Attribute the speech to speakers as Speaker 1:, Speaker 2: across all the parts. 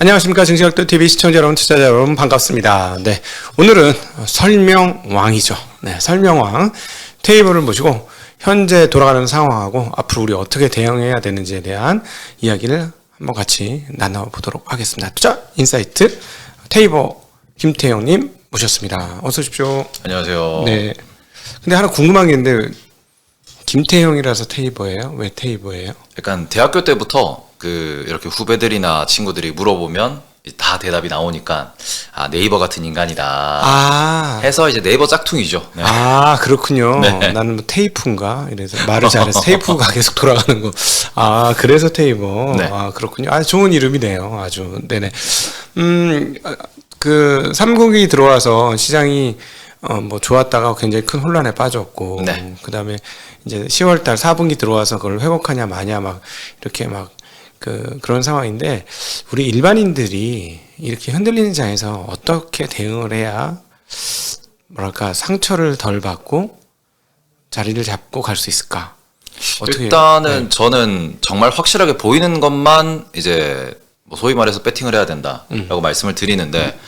Speaker 1: 안녕하십니까. 증시각도TV 시청자 여러분, 투자자 여러분 반갑습니다. 네, 오늘은 설명왕이죠. 네, 설명왕 테이블을 모시고 현재 돌아가는 상황하고 앞으로 우리 어떻게 대응해야 되는지에 대한 이야기를 한번 같이 나눠보도록 하겠습니다. 투자 인사이트 테이버 김태형님 모셨습니다. 어서 오십시오.
Speaker 2: 안녕하세요.
Speaker 1: 네. 근데 하나 궁금한 게 있는데 김태형이라서 테이버예요? 왜 테이버예요?
Speaker 2: 약간 대학교 때부터 이렇게 후배들이나 친구들이 물어보면 다 대답이 나오니까 네이버 같은 인간이다. 해서 이제 네이버 짝퉁이죠. 네.
Speaker 1: 그렇군요.
Speaker 2: 네.
Speaker 1: 나는 뭐 테이프인가 이래서 말을 잘해서 테이프가 계속 돌아가는 거. 그래서 테이버.
Speaker 2: 네.
Speaker 1: 그렇군요. 좋은 이름이네요. 아주. 네네. 그 3국이 들어와서 시장이 뭐 좋았다가 굉장히 큰 혼란에 빠졌고,
Speaker 2: 네.
Speaker 1: 그 다음에 이제 10월달 4분기 들어와서 그걸 회복하냐 마냐 막 이렇게 막 그런 상황인데, 우리 일반인들이 이렇게 흔들리는 장에서 어떻게 대응을 해야 뭐랄까 상처를 덜 받고 자리를 잡고 갈 수 있을까?
Speaker 2: 일단은 저는 정말 확실하게 보이는 것만 이제 뭐 소위 말해서 배팅을 해야 된다라고 말씀을 드리는데,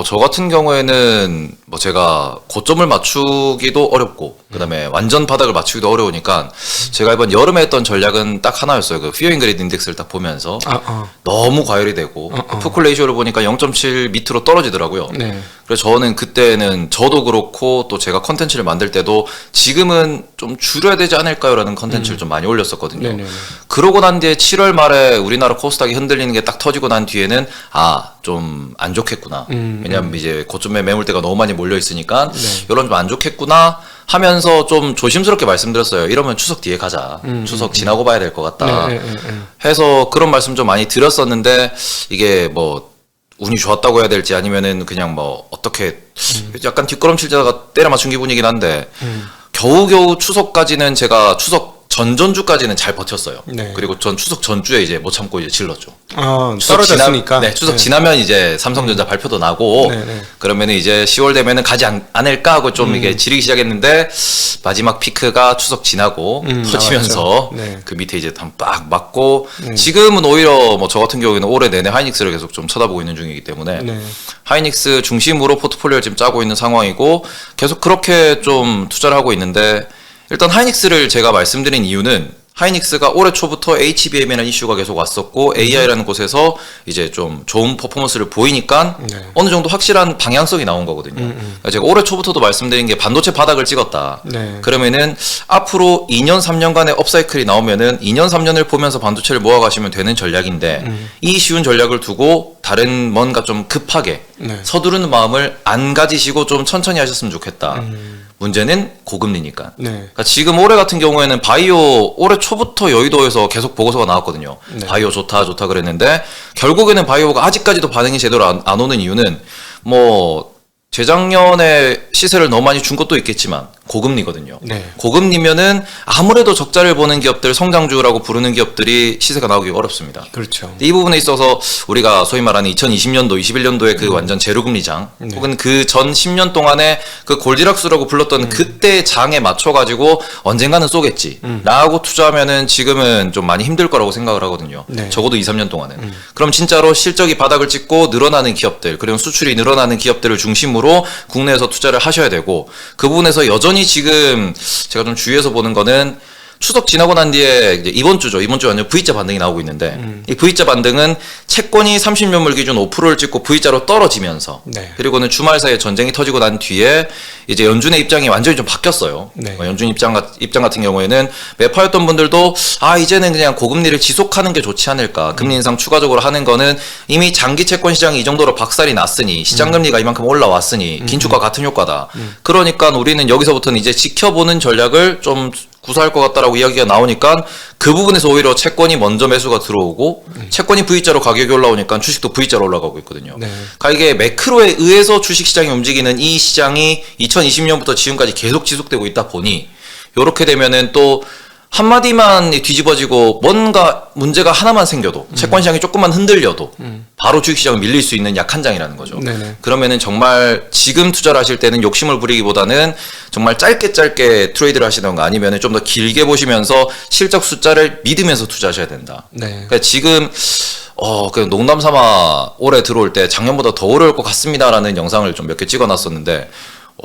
Speaker 2: 저 같은 경우에는 뭐 제가 고점을 맞추기도 어렵고 그다음에 완전 바닥을 맞추기도 어려우니까 제가 이번 여름에 했던 전략은 딱 하나였어요. 그 Fear and Greed 인덱스를 딱 보면서 너무 과열이 되고 푸클 레이쇼를 보니까 0.7 밑으로 떨어지더라고요.
Speaker 1: 네.
Speaker 2: 그래서 저는 그때는 저도 그렇고 또 제가 컨텐츠를 만들 때도 지금은 좀 줄여야 되지 않을까요라는 컨텐츠를 좀 많이 올렸었거든요.
Speaker 1: 네네네.
Speaker 2: 그러고 난 뒤에 7월 말에 우리나라 코스닥이 흔들리는 게 딱 터지고 난 뒤에는 좀 안 좋겠구나. 왜냐면 이제 고점에 매물대가 너무 많이 몰려 있으니까 이런 좀 안 좋겠구나 하면서 좀 조심스럽게 말씀드렸어요. 이러면 추석 뒤에 가자. 추석 지나고 봐야 될 것 같다. 해서 그런 말씀 좀 많이 드렸었는데, 이게 뭐 운이 좋았다고 해야 될지 아니면은 그냥 뭐 어떻게 약간 뒷걸음치다가 때려 맞춘 기분이긴 한데, 겨우겨우 추석까지는 제가 추석 전전주까지는 잘 버텼어요.
Speaker 1: 네.
Speaker 2: 그리고 전 추석 전주에 이제 못 참고 이제 질렀죠.
Speaker 1: 떨어졌으니까.
Speaker 2: 추석 지나면 이제 삼성전자 발표도 나고, 그러면은 이제 10월 되면은 가지 않을까 하고 좀 이게 지르기 시작했는데, 마지막 피크가 추석 지나고 터지면서 그 밑에 이제 빡 맞고, 지금은 오히려 뭐 저 같은 경우에는 올해 내내 하이닉스를 계속 좀 쳐다보고 있는 중이기 때문에 하이닉스 중심으로 포트폴리오를 지금 짜고 있는 상황이고, 계속 그렇게 좀 투자를 하고 있는데, 일단 하이닉스를 제가 말씀드린 이유는 하이닉스가 올해 초부터 HBM이라는 이슈가 계속 왔었고 AI라는 곳에서 이제 좀 좋은 퍼포먼스를 보이니까 어느 정도 확실한 방향성이 나온 거거든요. 그러니까 제가 올해 초부터도 말씀드린 게 반도체 바닥을 찍었다. 그러면은 앞으로 2년 3년간의 업사이클이 나오면은 2년 3년을 보면서 반도체를 모아가시면 되는 전략인데 이 쉬운 전략을 두고 다른 뭔가 좀 급하게 서두르는 마음을 안 가지시고 좀 천천히 하셨으면 좋겠다. 문제는 고금리니까. 그러니까 지금 올해 같은 경우에는 바이오 올해 초부터 여의도에서 계속 보고서가 나왔거든요. 바이오 좋다 그랬는데 결국에는 바이오가 아직까지도 반응이 제대로 안 오는 이유는 뭐 재작년에 시세를 너무 많이 준 것도 있겠지만 고금리거든요. 고금리면은 아무래도 적자를 보는 기업들, 성장주라고 부르는 기업들이 시세가 나오기 어렵습니다.
Speaker 1: 그렇죠.
Speaker 2: 이 부분에 있어서 우리가 소위 말하는 2020년도, 21년도에 그 완전 제로금리장 혹은 그 전 10년 동안에 그 골디락스라고 불렀던 그때 장에 맞춰가지고 언젠가는 쏘겠지 라고 투자하면은 지금은 좀 많이 힘들 거라고 생각을 하거든요. 적어도 2, 3년 동안은. 그럼 진짜로 실적이 바닥을 찍고 늘어나는 기업들, 그리고 수출이 늘어나는 기업들을 중심으로 국내에서 투자를 하셔야 되고, 그 부분에서 여전히 지금 제가 좀 주의해서 보는 거는 추석 지나고 난 뒤에 이제 이번 주에 완전 V자 반등이 나오고 있는데 이 V자 반등은 채권이 30년물 기준 5%를 찍고 V자로 떨어지면서 그리고는 주말 사이에 전쟁이 터지고 난 뒤에 이제 연준의 입장이 완전히 좀 바뀌었어요. 연준 입장 같은 경우에는 매파였던 분들도 이제는 그냥 고금리를 지속하는 게 좋지 않을까. 금리 인상 추가적으로 하는 거는 이미 장기 채권 시장이 이 정도로 박살이 났으니 시장 금리가 이만큼 올라왔으니 긴축과 같은 효과다. 그러니까 우리는 여기서부터는 이제 지켜보는 전략을 좀 구사할 것 같다라고 이야기가 나오니까 그 부분에서 오히려 채권이 먼저 매수가 들어오고 채권이 V자로 가격이 올라오니까 주식도 V자로 올라가고 있거든요. 그러니까 이게 매크로에 의해서 주식시장이 움직이는 이 시장이 2020년부터 지금까지 계속 지속되고 있다 보니 이렇게 되면은 또 한마디만 뒤집어지고 뭔가 문제가 하나만 생겨도 채권 시장이 조금만 흔들려도 바로 주식시장을 밀릴 수 있는 약한 장이라는 거죠. 그러면은 정말 지금 투자를 하실 때는 욕심을 부리기보다는 정말 짧게 트레이드를 하시던가 아니면은 좀 더 길게 보시면서 실적 숫자를 믿으면서 투자하셔야 된다. 그러니까 지금 그냥 농담 삼아 올해 들어올 때 작년보다 더 어려울 것 같습니다라는 영상을 좀 몇 개 찍어놨었는데,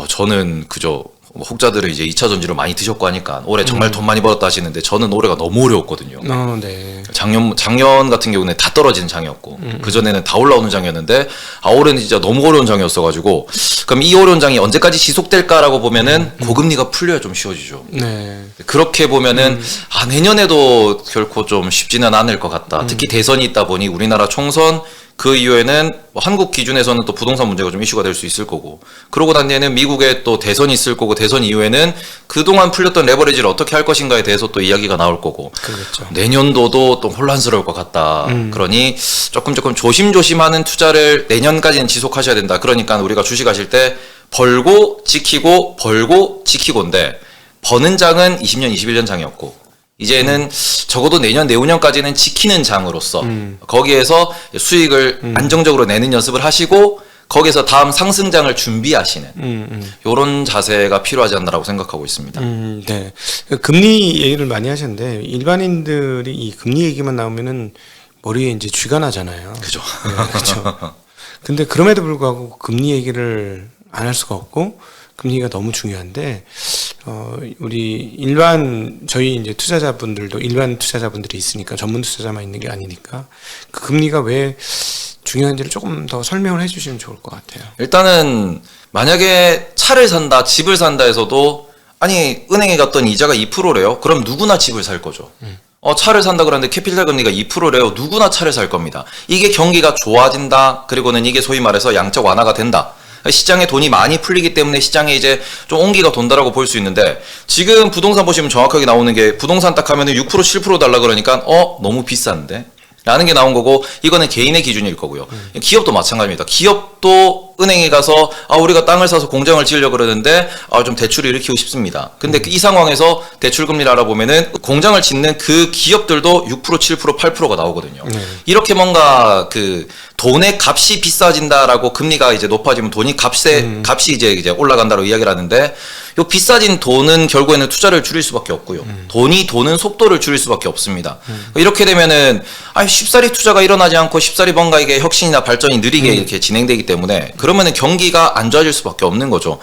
Speaker 2: 저는 그저 혹자들은 이제 2차 전지를 많이 드셨고 하니까 올해 정말 돈 많이 벌었다 하시는데 저는 올해가 너무 어려웠거든요.
Speaker 1: 네.
Speaker 2: 작년 같은 경우는 다 떨어지는 장이었고 그전에는 다 올라오는 장이었는데 올해는 진짜 너무 어려운 장이었어가지고, 그럼 이 어려운 장이 언제까지 지속될까라고 보면은 고금리가 풀려야 좀 쉬워지죠.
Speaker 1: 네.
Speaker 2: 그렇게 보면은 내년에도 결코 좀 쉽지는 않을 것 같다. 특히 대선이 있다 보니 우리나라 총선 그 이후에는 뭐 한국 기준에서는 또 부동산 문제가 좀 이슈가 될 수 있을 거고, 그러고 난 뒤에는 미국에 또 대선이 있을 거고, 대선 이후에는 그동안 풀렸던 레버리지를 어떻게 할 것인가에 대해서 또 이야기가 나올 거고,
Speaker 1: 그렇죠.
Speaker 2: 내년도도 또 혼란스러울 것 같다. 그러니 조금 조심조심하는 투자를 내년까지는 지속하셔야 된다. 그러니까 우리가 주식하실 때 벌고 지키고 벌고 지키고인데, 버는 장은 20년, 21년 장이었고 이제는 적어도 내년, 내후년까지는 지키는 장으로서 거기에서 수익을 안정적으로 내는 연습을 하시고 거기에서 다음 상승장을 준비하시는 이런 자세가 필요하지 않나라고 생각하고 있습니다.
Speaker 1: 네. 금리 얘기를 많이 하셨는데 일반인들이 이 금리 얘기만 나오면은 머리에 이제 쥐가 나잖아요.
Speaker 2: 그죠.
Speaker 1: 네, 그렇죠. 근데 그럼에도 불구하고 금리 얘기를 안 할 수가 없고 금리가 너무 중요한데, 우리 저희 이제 투자자분들도 일반 투자자분들이 있으니까 전문 투자자만 있는 게 아니니까 그 금리가 왜 중요한지를 조금 더 설명을 해주시면 좋을 것 같아요.
Speaker 2: 일단은 만약에 차를 산다, 집을 산다 해서도 은행에 갔더니 이자가 2%래요. 그럼 누구나 집을 살 거죠. 차를 산다 그러는데 캐피탈 금리가 2%래요. 누구나 차를 살 겁니다. 이게 경기가 좋아진다. 그리고는 이게 소위 말해서 양적 완화가 된다. 시장에 돈이 많이 풀리기 때문에 시장에 이제 좀 온기가 돈다라고 볼 수 있는데, 지금 부동산 보시면 정확하게 나오는 게 부동산 딱 하면은 6% 7% 달라 그러니까 너무 비싼데? 라는 게 나온 거고, 이거는 개인의 기준일 거고요. 기업도 마찬가지입니다. 기업도 은행에 가서 우리가 땅을 사서 공장을 지으려고 그러는데 좀 대출을 일으키고 싶습니다. 근데 이 상황에서 대출 금리를 알아보면은 공장을 짓는 그 기업들도 6% 7% 8%가 나오거든요. 이렇게 뭔가 그 돈의 값이 비싸진다라고 금리가 이제 높아지면 값이 이제 올라간다고 이야기를 하는데, 요 비싸진 돈은 결국에는 투자를 줄일 수밖에 없고요. 돈이 도는 속도를 줄일 수밖에 없습니다. 이렇게 되면은 쉽사리 투자가 일어나지 않고 쉽사리 뭔가 이게 혁신이나 발전이 느리게 이렇게 진행되기 때문에 그러면은 경기가 안 좋아질 수밖에 없는 거죠.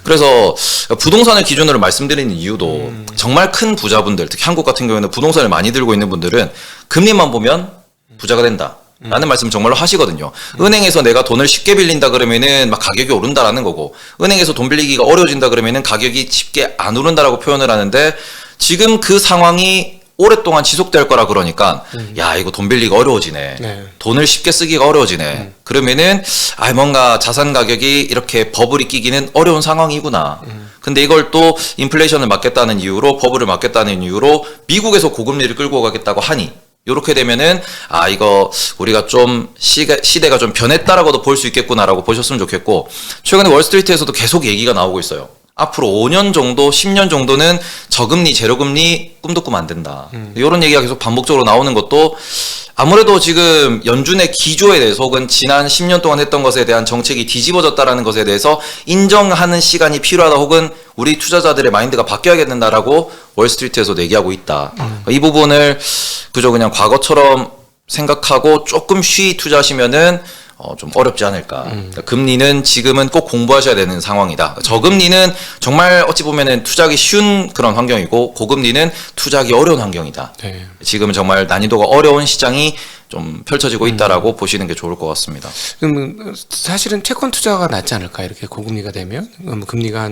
Speaker 2: 그래서 부동산을 기준으로 말씀드리는 이유도 정말 큰 부자분들, 특히 한국 같은 경우에는 부동산을 많이 들고 있는 분들은 금리만 보면 부자가 된다 라는 말씀 정말로 하시거든요. 은행에서 내가 돈을 쉽게 빌린다 그러면은 막 가격이 오른다라는 거고, 은행에서 돈 빌리기가 어려워진다 그러면은 가격이 쉽게 안 오른다라고 표현을 하는데, 지금 그 상황이 오랫동안 지속될 거라 그러니까 이거 돈 빌리기가 어려워지네.
Speaker 1: 네.
Speaker 2: 돈을 쉽게 쓰기가 어려워지네. 그러면은 뭔가 자산 가격이 이렇게 버블이 끼기는 어려운 상황이구나. 근데 이걸 또 인플레이션을 막겠다는 이유로, 버블을 막겠다는 이유로 미국에서 고금리를 끌고 가겠다고 하니, 요렇게 되면은 이거 우리가 좀 시대가 좀 변했다라고도 볼 수 있겠구나라고 보셨으면 좋겠고, 최근에 월스트리트에서도 계속 얘기가 나오고 있어요. 앞으로 5년 정도, 10년 정도는 저금리, 제로금리 꿈도 꾸면 안 된다. 이런 얘기가 계속 반복적으로 나오는 것도 아무래도 지금 연준의 기조에 대해서 혹은 지난 10년 동안 했던 것에 대한 정책이 뒤집어졌다라는 것에 대해서 인정하는 시간이 필요하다, 혹은 우리 투자자들의 마인드가 바뀌어야겠다라고 월스트리트에서 얘기하고 있다. 이 부분을 그저 그냥 과거처럼 생각하고 조금 쉬이 투자하시면은 좀 어렵지 않을까. 그러니까 금리는 지금은 꼭 공부하셔야 되는 상황이다. 저금리는 정말 어찌 보면은 투자하기 쉬운 그런 환경이고, 고금리는 투자하기 어려운 환경이다.
Speaker 1: 네.
Speaker 2: 지금은 정말 난이도가 어려운 시장이 좀 펼쳐지고 있다라고 보시는 게 좋을 것 같습니다.
Speaker 1: 그럼 사실은 채권 투자가 낫지 않을까, 이렇게 고금리가 되면? 금리가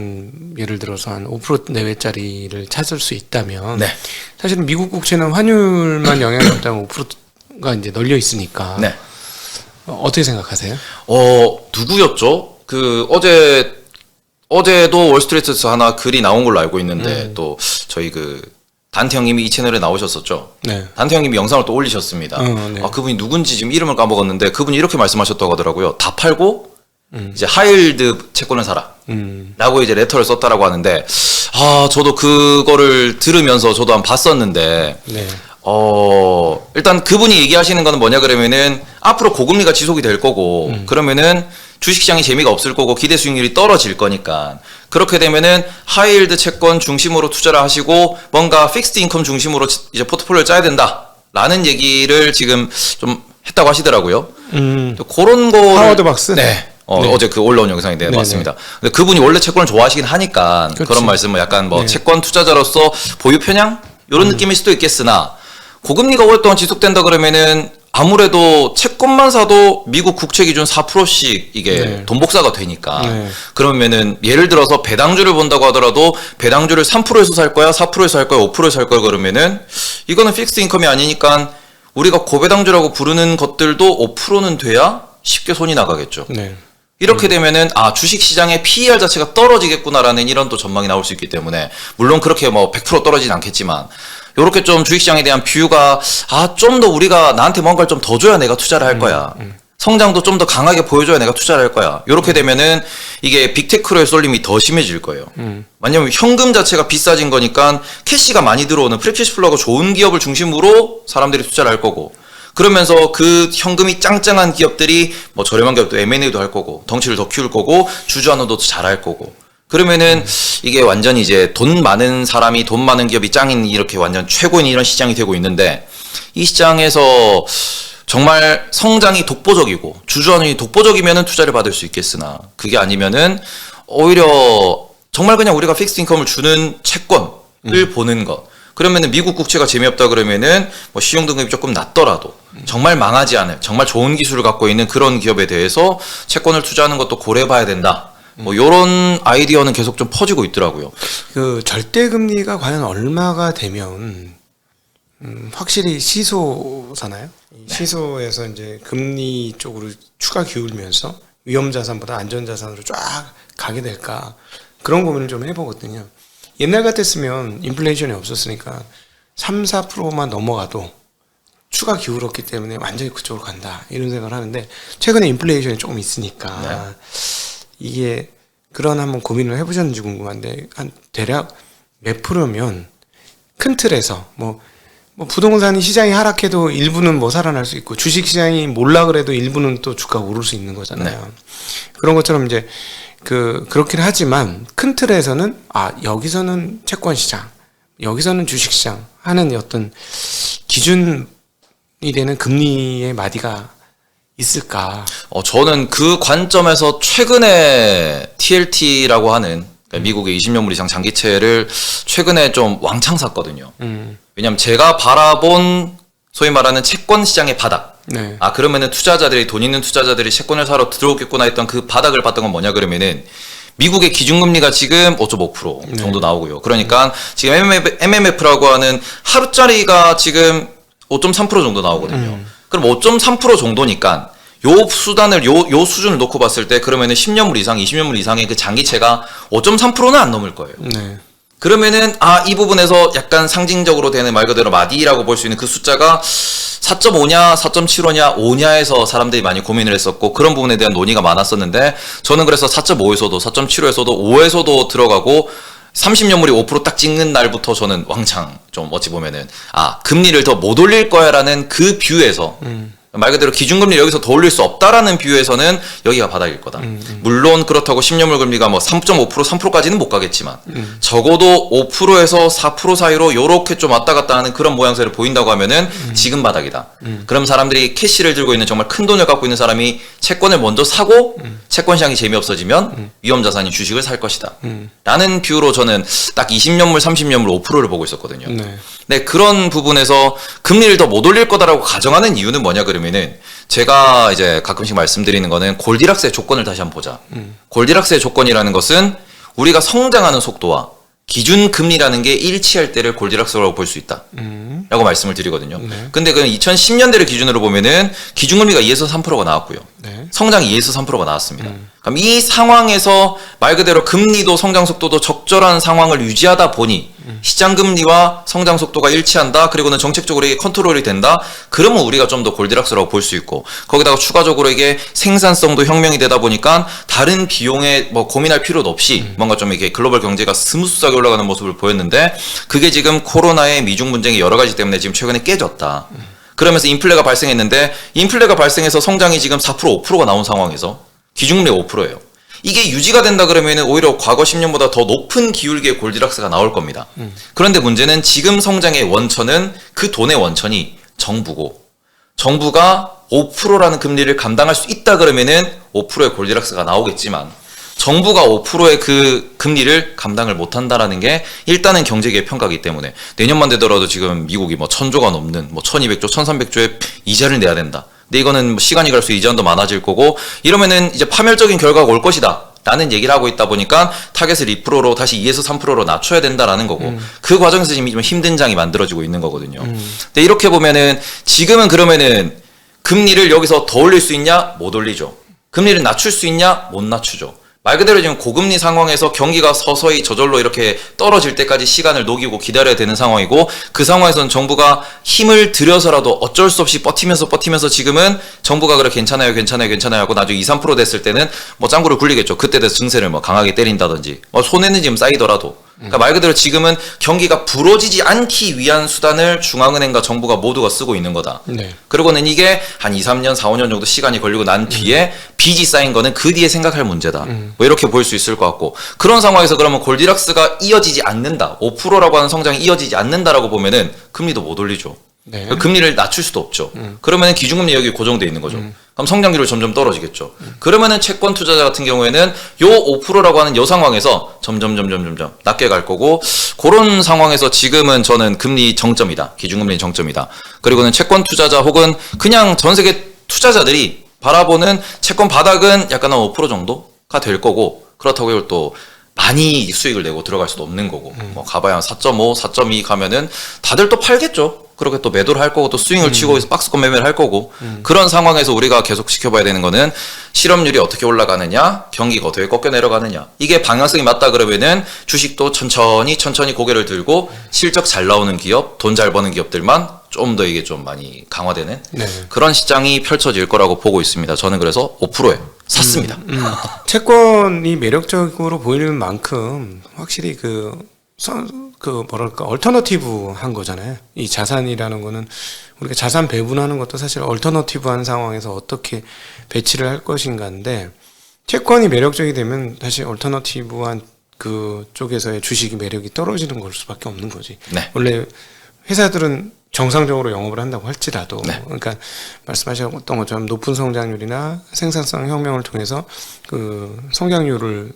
Speaker 1: 예를 들어서 한 5% 내외짜리를 찾을 수 있다면,
Speaker 2: 네.
Speaker 1: 사실은 미국 국채는 환율만 영향이 없다면 5%가 이제 널려 있으니까.
Speaker 2: 네.
Speaker 1: 어떻게 생각하세요?
Speaker 2: 누구였죠? 어제도 월스트리트에서 하나 글이 나온 걸로 알고 있는데, 또 저희 단태 형님이 이 채널에 나오셨었죠.
Speaker 1: 네.
Speaker 2: 단태 형님이 영상을 또 올리셨습니다.
Speaker 1: 네.
Speaker 2: 그분이 누군지 지금 이름을 까먹었는데, 그분이 이렇게 말씀하셨다고 하더라고요. 다 팔고 이제 하이힐드 채권을 사라. 라고 이제 레터를 썼다라고 하는데, 저도 그거를 들으면서 저도 한번 봤었는데,
Speaker 1: 네.
Speaker 2: 일단 그분이 얘기하시는 거는 뭐냐 그러면은, 앞으로 고금리가 지속이 될 거고, 그러면은 주식시장이 재미가 없을 거고 기대 수익률이 떨어질 거니까, 그렇게 되면은 하이힐드 채권 중심으로 투자를 하시고 뭔가 픽스드 인컴 중심으로 이제 포트폴리오를 짜야 된다 라는 얘기를 지금 좀 했다고 하시더라고요.
Speaker 1: 음.
Speaker 2: 또 그런 거를
Speaker 1: 하워드 박스?
Speaker 2: 네.
Speaker 1: 네.
Speaker 2: 어제 그 올라온 영상인데
Speaker 1: 네네.
Speaker 2: 맞습니다. 근데 그분이 원래 채권을 좋아하시긴 하니까
Speaker 1: 그치.
Speaker 2: 그런 말씀을 약간 뭐
Speaker 1: 네.
Speaker 2: 채권 투자자로서 보유 편향 이런 느낌일 수도 있겠으나 고금리가 오랫동안 지속된다 그러면은 아무래도 채권만 사도 미국 국채 기준 4%씩 이게
Speaker 1: 네.
Speaker 2: 돈 복사가 되니까
Speaker 1: 네.
Speaker 2: 그러면은 예를 들어서 배당주를 본다고 하더라도 배당주를 3%에서 살 거야, 4%에서 살 거야, 5%에서 살 거야 그러면은 이거는 픽스 인컴이 아니니까 우리가 고배당주라고 부르는 것들도 5%는 돼야 쉽게 손이 나가겠죠.
Speaker 1: 네.
Speaker 2: 이렇게 되면은 주식 시장의 PER 자체가 떨어지겠구나라는 이런 또 전망이 나올 수 있기 때문에 물론 그렇게 뭐 100% 떨어지진 않겠지만 요렇게 좀 주식 시장에 대한 뷰가 좀 더 우리가 나한테 뭔가를 좀 더 줘야 내가 투자를 할 거야. 성장도 좀 더 강하게 보여줘야 내가 투자를 할 거야. 요렇게 되면은 이게 빅테크로의 쏠림이 더 심해질 거예요. 왜냐면 현금 자체가 비싸진 거니까 캐시가 많이 들어오는 프리캐시플로우가 좋은 기업을 중심으로 사람들이 투자를 할 거고 그러면서 그 현금이 짱짱한 기업들이 뭐 저렴한 기업도 M&A도 할 거고 덩치를 더 키울 거고 주주환원도 잘 할 거고 그러면은 이게 완전히 이제 돈 많은 사람이 돈 많은 기업이 짱인 이렇게 완전 최고인 이런 시장이 되고 있는데 이 시장에서 정말 성장이 독보적이고 주주환원이 독보적이면은 투자를 받을 수 있겠으나 그게 아니면은 오히려 정말 그냥 우리가 픽스 인컴을 주는 채권을 보는 것 그러면은 미국 국채가 재미없다 그러면은 뭐 시용 등급이 조금 낮더라도 정말 망하지 않을 정말 좋은 기술을 갖고 있는 그런 기업에 대해서 채권을 투자하는 것도 고려해봐야 된다. 뭐 요런 아이디어는 계속 좀 퍼지고 있더라고요.
Speaker 1: 그 절대 금리가 과연 얼마가 되면 확실히 시소잖아요. 이 시소에서 이제 금리 쪽으로 추가 기울면서 위험 자산보다 안전 자산으로 쫙 가게 될까 그런 고민을 좀 해보거든요. 옛날 같았으면 인플레이션이 없었으니까 3, 4%만 넘어가도 추가 기울었기 때문에 완전히 그쪽으로 간다 이런 생각을 하는데 최근에 인플레이션이 조금 있으니까 이게 그런 한번 고민을 해보셨는지 궁금한데 한 대략 몇 프로면 큰 틀에서 뭐 부동산이 시장이 하락해도 일부는 뭐 살아날 수 있고 주식 시장이 몰라 그래도 일부는 또 주가가 오를 수 있는 거잖아요. 그런 것처럼 이제 그렇긴 하지만 큰 틀에서는 여기서는 채권 시장, 여기서는 주식 시장 하는 어떤 기준이 되는 금리의 마디가 있을까?
Speaker 2: 저는 그 관점에서 최근에 TLT라고 하는 그러니까 미국의 20년물 이상 장기채를 최근에 좀 왕창 샀거든요. 왜냐면 제가 바라본 소위 말하는 채권 시장의 바닥.
Speaker 1: 네.
Speaker 2: 그러면은 투자자들이 돈 있는 투자자들이 채권을 사러 들어오겠구나 했던 그 바닥을 봤던 건 뭐냐 그러면은 미국의 기준금리가 지금 5.5% 정도 나오고요. 그러니까 지금 MMF라고 하는 하루짜리가 지금 5.3% 정도 나오거든요. 그럼 5.3% 정도니까 요 수단을 요 수준을 놓고 봤을 때 그러면은 10년물 이상, 20년물 이상의 그 장기채가 5.3%는 안 넘을 거예요.
Speaker 1: 네.
Speaker 2: 그러면은 이 부분에서 약간 상징적으로 되는 말 그대로 마디라고 볼 수 있는 그 숫자가 4.5냐 4.75냐 5냐에서 사람들이 많이 고민을 했었고 그런 부분에 대한 논의가 많았었는데 저는 그래서 4.5에서도 4.75에서도 5에서도 들어가고 30년물이 5% 딱 찍는 날부터 저는 왕창 좀 어찌 보면은 금리를 더 못 올릴 거야라는 그 뷰에서 말 그대로 기준금리 여기서 더 올릴 수 없다라는 뷰에서는 여기가 바닥일 거다. 물론 그렇다고 10년물 금리가 뭐 3.5% 3%까지는 못 가겠지만 적어도 5%에서 4% 사이로 요렇게 좀 왔다 갔다 하는 그런 모양새를 보인다고 하면은 지금 바닥이다. 그럼 사람들이 캐시를 들고 있는 정말 큰 돈을 갖고 있는 사람이 채권을 먼저 사고 채권 시장이 재미없어지면 위험 자산인 주식을 살 것이다. 라는 뷰로 저는 딱 20년물 30년물 5%를 보고 있었거든요. 네, 그런 부분에서 금리를 더 못 올릴 거다라고 가정하는 이유는 뭐냐 그러면은 제가 이제 가끔씩 말씀드리는 거는 골디락스의 조건을 다시 한번 보자. 골디락스의 조건이라는 것은 우리가 성장하는 속도와 기준 금리라는 게 일치할 때를 골디락스라고 볼 수 있다. 라고 말씀을 드리거든요. 근데 그 2010년대를 기준으로 보면은 기준금리가 2에서 3%가 나왔고요. 성장이 2에서 3%가 나왔습니다. 그럼 이 상황에서 말 그대로 금리도 성장 속도도 적절한 상황을 유지하다 보니 시장 금리와 성장 속도가 일치한다. 그리고는 정책적으로 이게 컨트롤이 된다. 그러면 우리가 좀 더 골디락스라고 볼 수 있고 거기다가 추가적으로 이게 생산성도 혁명이 되다 보니까 다른 비용에 뭐 고민할 필요도 없이 뭔가 좀 이게 글로벌 경제가 스무스하게 올라가는 모습을 보였는데 그게 지금 코로나의 미중 분쟁이 여러 가지 때문에 지금 최근에 깨졌다. 그러면서 인플레가 발생했는데 인플레가 발생해서 성장이 지금 4% 5%가 나온 상황에서 기준금리가 5%예요. 이게 유지가 된다 그러면 오히려 과거 10년보다 더 높은 기울기의 골디락스가 나올 겁니다. 그런데 문제는 지금 성장의 원천은 그 돈의 원천이 정부고 정부가 5%라는 금리를 감당할 수 있다 그러면은 5%의 골디락스가 나오겠지만 정부가 5%의 그 금리를 감당을 못한다라는 게 일단은 경제계의 평가이기 때문에 내년만 되더라도 지금 미국이 뭐 1,000조가 넘는 뭐 1,200조, 1,300조의 이자를 내야 된다. 근데 이거는 뭐 시간이 갈수록 이자도 많아질 거고 이러면은 이제 파멸적인 결과가 올 것이다. 라는 얘기를 하고 있다 보니까 타겟을 2%로 다시 2에서 3%로 낮춰야 된다라는 거고 그 과정에서 지금 좀 힘든 장이 만들어지고 있는 거거든요. 근데 이렇게 보면은 지금은 그러면은 금리를 여기서 더 올릴 수 있냐? 못 올리죠. 금리를 낮출 수 있냐? 못 낮추죠. 말 그대로 지금 고금리 상황에서 경기가 서서히 저절로 이렇게 떨어질 때까지 시간을 녹이고 기다려야 되는 상황이고 그 상황에서는 정부가 힘을 들여서라도 어쩔 수 없이 버티면서 지금은 정부가 그래 괜찮아요 하고 나중에 2, 3% 됐을 때는 뭐 짱구를 굴리겠죠. 그때 돼서 증세를 뭐 강하게 때린다든지 손해는 지금 쌓이더라도 그러니까 말 그대로 지금은 경기가 부러지지 않기 위한 수단을 중앙은행과 정부가 모두가 쓰고 있는 거다.
Speaker 1: 네.
Speaker 2: 그리고는 이게 한 2, 3년, 4, 5년 정도 시간이 걸리고 난 뒤에 빚이 쌓인 거는 그 뒤에 생각할 문제다. 뭐 이렇게 볼 수 있을 것 같고 그런 상황에서 그러면 골디락스가 이어지지 않는다. 5%라고 하는 성장이 이어지지 않는다라고 보면은 금리도 못 올리죠.
Speaker 1: 네.
Speaker 2: 금리를 낮출 수도 없죠. 그러면 기준금리 여기 고정돼 있는 거죠. 그럼 성장률이 점점 떨어지겠죠. 그러면은 채권 투자자 같은 경우에는 요 5%라고 하는 요 상황에서 점점 낮게 갈 거고 그런 상황에서 지금은 저는 금리 정점이다. 기준금리 정점이다. 그리고는 채권 투자자 혹은 그냥 전 세계 투자자들이 바라보는 채권 바닥은 약간 한 5% 정도가 될 거고 그렇다고 이걸 또 많이 수익을 내고 들어갈 수도 없는 거고 뭐 가봐야 4.5, 4.2 가면은 다들 또 팔겠죠. 그렇게 또 매도를 할 거고 또 스윙을 치고 박스권 매매를 할 거고 그런 상황에서 우리가 계속 지켜봐야 되는 거는 실업률이 어떻게 올라가느냐 경기가 어떻게 꺾여 내려가느냐 이게 방향성이 맞다 그러면은 주식도 천천히 고개를 들고 실적 잘 나오는 기업 돈 잘 버는 기업들만 좀 더 이게 좀 많이 강화되는
Speaker 1: 네.
Speaker 2: 그런 시장이 펼쳐질 거라고 보고 있습니다. 저는 그래서 5%에 샀습니다.
Speaker 1: 채권이 매력적으로 보이는 만큼 확실히 그 뭐랄까 얼터너티브 한 거잖아요. 이 자산이라는 거는 우리가 자산 배분하는 것도 사실 얼터너티브한 상황에서 어떻게 배치를 할 것인가인데 채권이 매력적이 되면 다시 얼터너티브한 그 쪽에서의 주식이 매력이 떨어지는 걸 수밖에 없는 거지.
Speaker 2: 네.
Speaker 1: 원래 회사들은 정상적으로 영업을 한다고 할지라도
Speaker 2: 네.
Speaker 1: 그러니까 말씀하셨던 것처럼 높은 성장률이나 생산성 혁명을 통해서 그 성장률을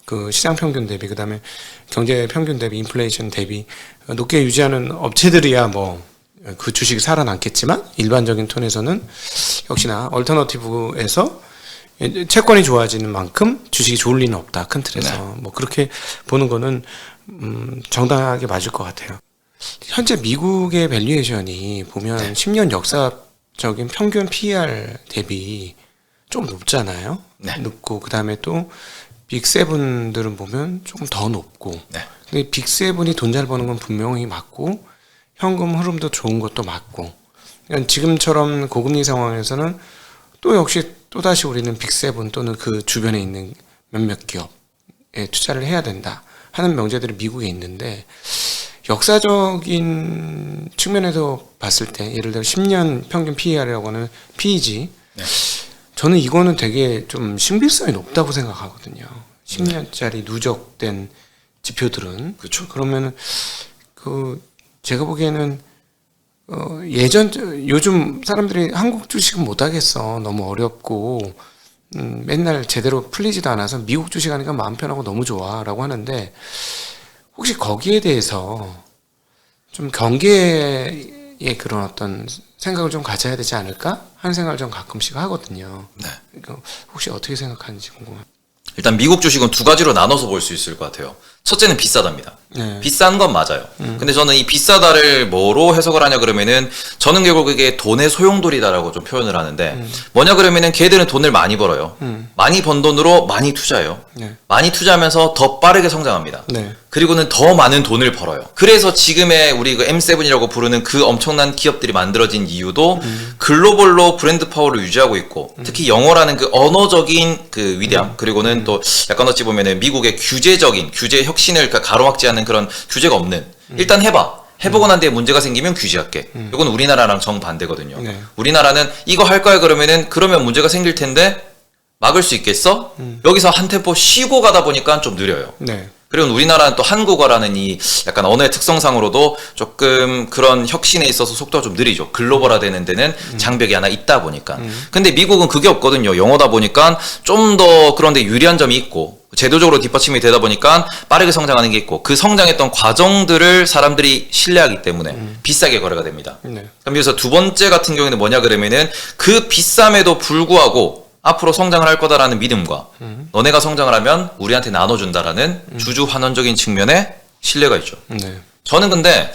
Speaker 1: 그 시장 평균 대비 그다음에 경제 평균 대비 인플레이션 대비 높게 유지하는 업체들이야 뭐 그 주식이 살아남겠지만 일반적인 톤에서는 역시나 얼터너티브에서 채권이 좋아지는 만큼 주식이 좋을 리는 없다 큰 틀에서
Speaker 2: 네.
Speaker 1: 뭐 그렇게 보는 거는 정당하게 맞을 것 같아요. 현재 미국의 밸류에이션이 보면
Speaker 2: 네.
Speaker 1: 10년 역사적인 평균 PER 대비 좀 높잖아요.
Speaker 2: 네.
Speaker 1: 높고 그다음에 또 빅세븐들은 보면 조금 더 높고.
Speaker 2: 네.
Speaker 1: 근데 빅세븐이 돈 잘 버는 건 분명히 맞고 현금 흐름도 좋은 것도 맞고. 그러니까 지금처럼 고금리 상황에서는 또 역시 또다시 우리는 빅세븐 또는 그 주변에 있는 몇몇 기업에 투자를 해야 된다 하는 명제들이 미국에 있는데 역사적인 측면에서 봤을 때 예를 들어 10년 평균 PER이라고 하는 PEG
Speaker 2: 네.
Speaker 1: 저는 이거는 되게 좀 신빙성이 높다고 생각하거든요. 10년짜리 누적된 지표들은
Speaker 2: 그렇죠.
Speaker 1: 그러면은 그 제가 보기에는 요즘 사람들이 한국 주식은 못 하겠어 너무 어렵고 맨날 제대로 풀리지도 않아서 미국 주식 하니까 마음 편하고 너무 좋아라고 하는데 혹시 거기에 대해서 좀 경계의 그런 어떤 생각을 좀 가져야 되지 않을까 하는 생각을 좀 가끔씩 하거든요.
Speaker 2: 네.
Speaker 1: 그러니까 혹시 어떻게 생각하는지 궁금해요.
Speaker 2: 일단 미국 주식은 두 가지로 나눠서 볼 수 있을 것 같아요. 첫째는 비싸답니다.
Speaker 1: 네.
Speaker 2: 비싼 건 맞아요. 근데 저는 이 비싸다를 뭐로 해석을 하냐 그러면은 저는 결국 그게 돈의 소용돌이다라고 좀 표현을 하는데 뭐냐 그러면은 걔들은 돈을 많이 벌어요. 많이 번 돈으로 많이 투자해요.
Speaker 1: 네.
Speaker 2: 많이 투자하면서 더 빠르게 성장합니다.
Speaker 1: 네.
Speaker 2: 그리고는 더 많은 돈을 벌어요. 그래서 지금의 우리 그 M7이라고 부르는 그 엄청난 기업들이 만들어진 이유도 글로벌로 브랜드 파워를 유지하고 있고 특히 영어라는 그 언어적인 그 위대함 그리고는 또 약간 어찌 보면은 미국의 규제 혁신을 가로막지 않는 그런 규제가 없는 일단 해보고 난 뒤에 문제가 생기면 규제할게. 이건 우리나라랑 정반대거든요.
Speaker 1: 네.
Speaker 2: 우리나라는 이거 할 거야 그러면 문제가 생길 텐데 막을 수 있겠어? 여기서 한 템포 쉬고 가다 보니까 좀 느려요.
Speaker 1: 네.
Speaker 2: 그리고 우리나라는 또 한국어라는 이 약간 언어의 특성상으로도 조금 그런 혁신에 있어서 속도가 좀 느리죠. 글로벌화 되는 데는 장벽이 하나 있다 보니까. 근데 미국은 그게 없거든요. 영어다 보니까 좀 더 그런데 유리한 점이 있고 제도적으로 뒷받침이 되다 보니까 빠르게 성장하는 게 있고 그 성장했던 과정들을 사람들이 신뢰하기 때문에 비싸게 거래가 됩니다.
Speaker 1: 네.
Speaker 2: 그럼 여기서 두 번째 같은 경우에는 뭐냐 그러면은 그 비쌈에도 불구하고 앞으로 성장을 할 거다라는 믿음과 너네가 성장을 하면 우리한테 나눠준다라는 주주환원적인 측면의 신뢰가 있죠.
Speaker 1: 네.
Speaker 2: 저는 근데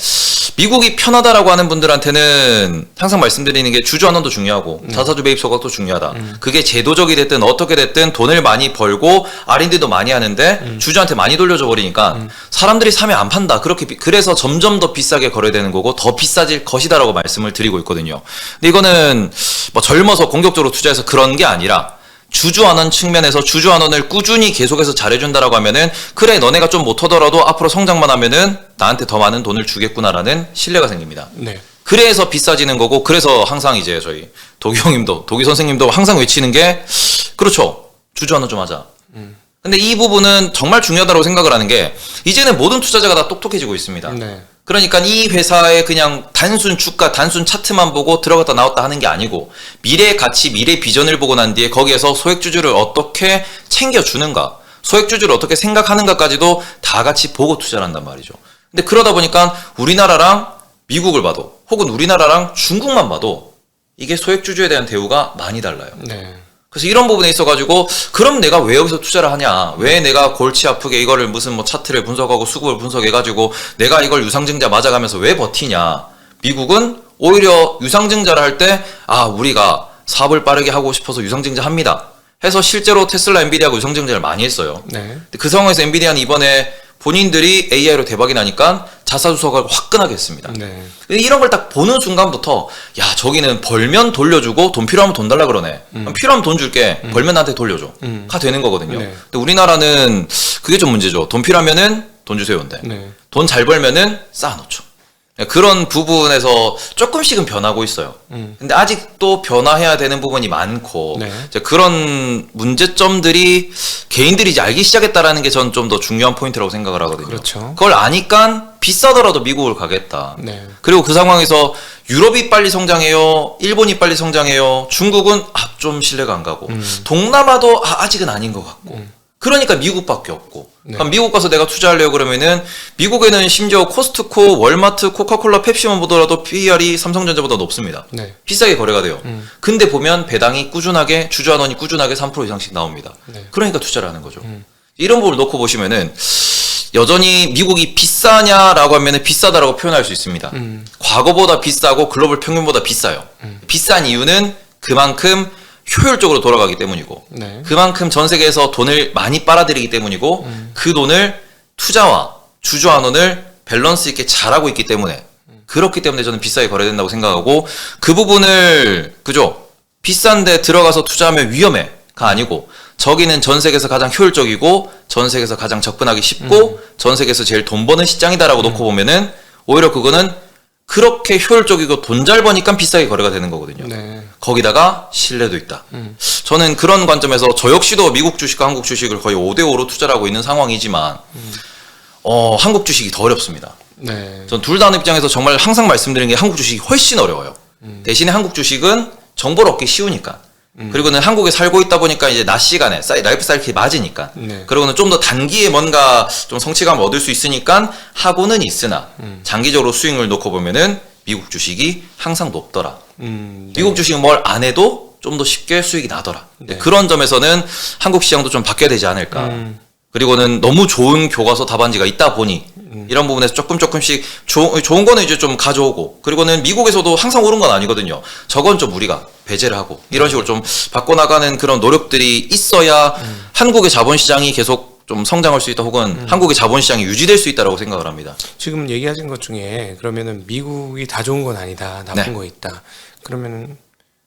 Speaker 2: 미국이 편하다라고 하는 분들한테는 항상 말씀드리는 게 주주환원도 중요하고 자사주 매입 소각도 중요하다. 그게 제도적이 됐든 어떻게 됐든 돈을 많이 벌고 R&D도 많이 하는데 주주한테 많이 돌려줘 버리니까 사람들이 사면 안 판다. 그래서 점점 더 비싸게 거래되는 거고 더 비싸질 것이다라고 말씀을 드리고 있거든요. 근데 이거는 뭐 젊어서 공격적으로 투자해서 그런 게 아니라 주주환원 측면에서 주주환원을 꾸준히 계속해서 잘해준다라고 하면은 그래 너네가 좀 못하더라도 앞으로 성장만 하면은 나한테 더 많은 돈을 주겠구나라는 신뢰가 생깁니다.
Speaker 1: 네.
Speaker 2: 그래서 비싸지는 거고 그래서 항상 이제 저희 도기 형님도 도기 선생님도 항상 외치는 게 그렇죠. 주주환원 좀 하자. 근데 이 부분은 정말 중요하다고 생각을 하는 게 이제는 모든 투자자가 다 똑똑해지고 있습니다.
Speaker 1: 네.
Speaker 2: 그러니까 이 회사의 그냥 단순 주가, 단순 차트만 보고 들어갔다 나왔다 하는 게 아니고 미래의 가치, 미래 비전을 보고 난 뒤에 거기에서 소액주주를 어떻게 챙겨주는가, 소액주주를 어떻게 생각하는가까지도 다 같이 보고 투자를 한단 말이죠. 근데 그러다 보니까 우리나라랑 미국을 봐도 혹은 우리나라랑 중국만 봐도 이게 소액주주에 대한 대우가 많이 달라요.
Speaker 1: 네.
Speaker 2: 그래서 이런 부분에 있어가지고 그럼 내가 왜 여기서 투자를 하냐, 왜 내가 골치 아프게 이거를 무슨 뭐 차트를 분석하고 수급을 분석해가지고 내가 이걸 유상증자 맞아가면서 왜 버티냐. 미국은 오히려 유상증자를 할 때 우리가 사업을 빠르게 하고 싶어서 유상증자 합니다 해서 실제로 테슬라, 엔비디아하고 유상증자를 많이 했어요.
Speaker 1: 네.
Speaker 2: 근데 그 상황에서 엔비디아는 이번에 본인들이 AI로 대박이 나니까 자사주석을 화끈하게 했습니다.
Speaker 1: 네.
Speaker 2: 이런 걸 딱 보는 순간부터 야 저기는 벌면 돌려주고 돈 필요하면 돈 달라 그러네. 그럼 필요하면 돈 줄게. 벌면 나한테 돌려줘. 가 되는 거거든요.
Speaker 1: 네.
Speaker 2: 근데 우리나라는 그게 좀 문제죠. 돈 필요하면은 돈 주세요. 근데
Speaker 1: 네.
Speaker 2: 돈 잘 벌면은 쌓아놓죠. 그런 부분에서 조금씩은 변하고 있어요. 근데 아직도 변화해야 되는 부분이 많고
Speaker 1: 네.
Speaker 2: 이제 그런 문제점들이 개인들이 이제 알기 시작했다라는 게 전 좀 더 중요한 포인트라고 생각을 하거든요.
Speaker 1: 그렇죠.
Speaker 2: 그걸 아니까 비싸더라도 미국을 가겠다.
Speaker 1: 네.
Speaker 2: 그리고 그 상황에서 유럽이 빨리 성장해요. 일본이 빨리 성장해요. 중국은 좀 신뢰가 안 가고 동남아도 아직은 아닌 것 같고 그러니까 미국밖에 없고
Speaker 1: 네.
Speaker 2: 그럼 미국 가서 내가 투자하려고 그러면은 미국에는 심지어 코스트코, 월마트, 코카콜라, 펩시만 보더라도 PER이 삼성전자보다 높습니다.
Speaker 1: 네.
Speaker 2: 비싸게 거래가 돼요. 근데 보면 배당이 꾸준하게 주주환원이 꾸준하게 3% 이상씩 나옵니다.
Speaker 1: 네.
Speaker 2: 그러니까 투자를 하는 거죠. 이런 부분을 놓고 보시면은 여전히 미국이 비싸냐라고 하면은 비싸다라고 표현할 수 있습니다. 과거보다 비싸고 글로벌 평균보다 비싸요. 비싼 이유는 그만큼 효율적으로 돌아가기 때문이고
Speaker 1: 네.
Speaker 2: 그만큼 전 세계에서 돈을 많이 빨아들이기 때문이고 그 돈을 투자와 주주환원을 밸런스 있게 잘하고 있기 때문에 그렇기 때문에 저는 비싸게 거래된다고 생각하고 그 부분을 그죠? 비싼데 들어가서 투자하면 위험해가 아니고 저기는 전 세계에서 가장 효율적이고 전 세계에서 가장 접근하기 쉽고 전 세계에서 제일 돈 버는 시장이다라고 놓고 보면은 오히려 그거는 그렇게 효율적이고 돈 잘 버니까 비싸게 거래가 되는 거거든요.
Speaker 1: 네.
Speaker 2: 거기다가 신뢰도 있다. 저는 그런 관점에서 저 역시도 미국 주식과 한국 주식을 거의 5대5로 투자를 하고 있는 상황이지만 한국 주식이 더 어렵습니다.
Speaker 1: 네.
Speaker 2: 전 둘 다 하는 입장에서 정말 항상 말씀드리는 게 한국 주식이 훨씬 어려워요. 대신에 한국 주식은 정보를 얻기 쉬우니까. 그리고는 한국에 살고 있다 보니까 이제 낮 시간에 라이프 사이클이 맞으니까.
Speaker 1: 네.
Speaker 2: 그리고는 좀 더 단기에 뭔가 좀 성취감을 얻을 수 있으니까 하고는 있으나 장기적으로 수익을 놓고 보면은 미국 주식이 항상 높더라.
Speaker 1: 네.
Speaker 2: 미국 주식은 뭘 안 해도 좀 더 쉽게 수익이 나더라.
Speaker 1: 네.
Speaker 2: 그런 점에서는 한국 시장도 좀 바뀌어야 되지 않을까. 그리고는 너무 좋은 교과서 답안지가 있다 보니 이런 부분에서 조금씩 좋은 거는 이제 좀 가져오고 그리고는 미국에서도 항상 옳은 건 아니거든요. 저건 좀 우리가 배제를 하고 이런 식으로 좀 바꿔나가는 그런 노력들이 있어야 한국의 자본시장이 계속 좀 성장할 수 있다 혹은 한국의 자본시장이 유지될 수 있다라고 생각을 합니다.
Speaker 1: 지금 얘기하신 것 중에 그러면은 미국이 다 좋은 건 아니다. 나쁜
Speaker 2: 네.
Speaker 1: 거 있다. 그러면은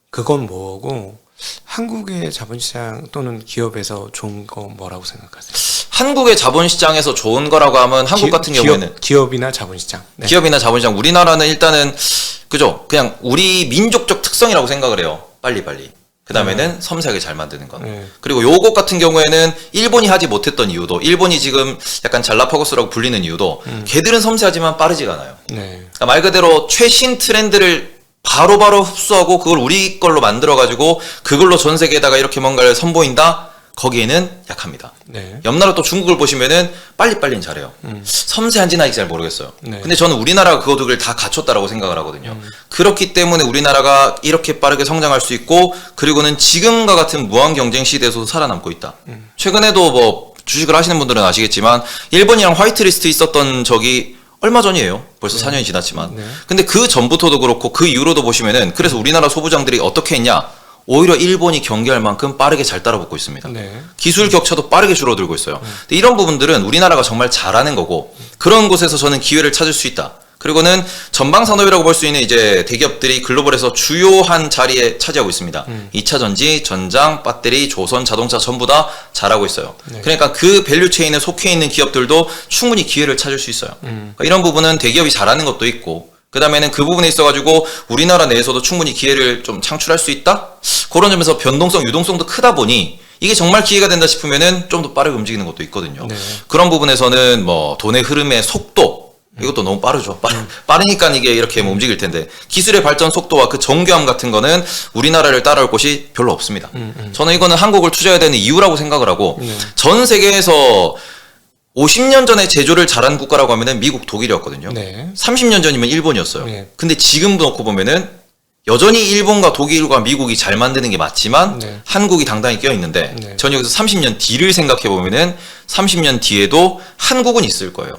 Speaker 1: 그건 뭐고 한국의 자본시장 또는 기업에서 좋은 거 뭐라고 생각하세요?
Speaker 2: 한국의 자본시장에서 좋은 거라고 하면 한국 같은 경우에는
Speaker 1: 기업이나 자본시장. 네.
Speaker 2: 기업이나 자본시장 우리나라는 일단은 그죠 그냥 우리 민족적 특성이라고 생각을 해요. 빨리빨리 그 다음에는 섬세하게 잘 만드는 것.
Speaker 1: 네.
Speaker 2: 그리고 요것 같은 경우에는 일본이 하지 못했던 이유도, 일본이 지금 약간 잘라파고스라고 불리는 이유도, 걔들은 섬세하지만 빠르지가 않아요.
Speaker 1: 네.
Speaker 2: 그러니까 말 그대로 최신 트렌드를 바로바로 흡수하고 그걸 우리 걸로 만들어가지고 그걸로 전 세계에다가 이렇게 뭔가를 선보인다? 거기에는 약합니다.
Speaker 1: 네.
Speaker 2: 옆 나라 또 중국을 보시면은 빨리빨리는 잘해요. 섬세한지는 아직 잘 모르겠어요.
Speaker 1: 네.
Speaker 2: 근데 저는 우리나라가 그것들을 다 갖췄다라고 생각을 하거든요. 그렇기 때문에 우리나라가 이렇게 빠르게 성장할 수 있고, 그리고는 지금과 같은 무한 경쟁 시대에서도 살아남고 있다. 최근에도 뭐 주식을 하시는 분들은 아시겠지만 일본이랑 화이트리스트 있었던 적이 얼마 전이에요. 벌써 4년이 지났지만.
Speaker 1: 네.
Speaker 2: 근데 그 전부터도 그렇고 그 이후로도 보시면은, 그래서 우리나라 소부장들이 어떻게 했냐? 오히려 일본이 경계할 만큼 빠르게 잘 따라붙고 있습니다.
Speaker 1: 네.
Speaker 2: 기술 격차도 빠르게 줄어들고 있어요. 근데 이런 부분들은 우리나라가 정말 잘하는 거고, 그런 곳에서 저는 기회를 찾을 수 있다. 그리고는 전방 산업이라고 볼 수 있는 이제 대기업들이 글로벌에서 주요한 자리에 차지하고 있습니다. 2차 전지, 전장, 배터리, 조선, 자동차 전부 다 잘하고 있어요.
Speaker 1: 네.
Speaker 2: 그러니까 그 밸류 체인에 속해 있는 기업들도 충분히 기회를 찾을 수 있어요. 그러니까 이런 부분은 대기업이 잘하는 것도 있고, 그 다음에는 그 부분에 있어가지고 우리나라 내에서도 충분히 기회를 좀 창출할 수 있다? 그런 점에서 변동성, 유동성도 크다 보니 이게 정말 기회가 된다 싶으면은 좀 더 빠르게 움직이는 것도 있거든요.
Speaker 1: 네.
Speaker 2: 그런 부분에서는 뭐 돈의 흐름의 속도, 이것도 너무 빠르죠. 빠르니까 이게 이렇게 뭐 움직일 텐데, 기술의 발전 속도와 그 정교함 같은 거는 우리나라를 따라올 곳이 별로 없습니다. 저는 이거는 한국을 투자해야 되는 이유라고 생각을 하고, 전 세계에서 50년 전에 제조를 잘한 국가라고 하면은 미국, 독일이었거든요.
Speaker 1: 네.
Speaker 2: 30년 전이면 일본이었어요.
Speaker 1: 네.
Speaker 2: 근데 지금 놓고 보면은 여전히 일본과 독일과 미국이 잘 만드는 게 맞지만
Speaker 1: 네.
Speaker 2: 한국이 당당히 껴 있는데,
Speaker 1: 네.
Speaker 2: 전 여기서 30년 뒤를 생각해 보면은 30년 뒤에도 한국은 있을 거예요.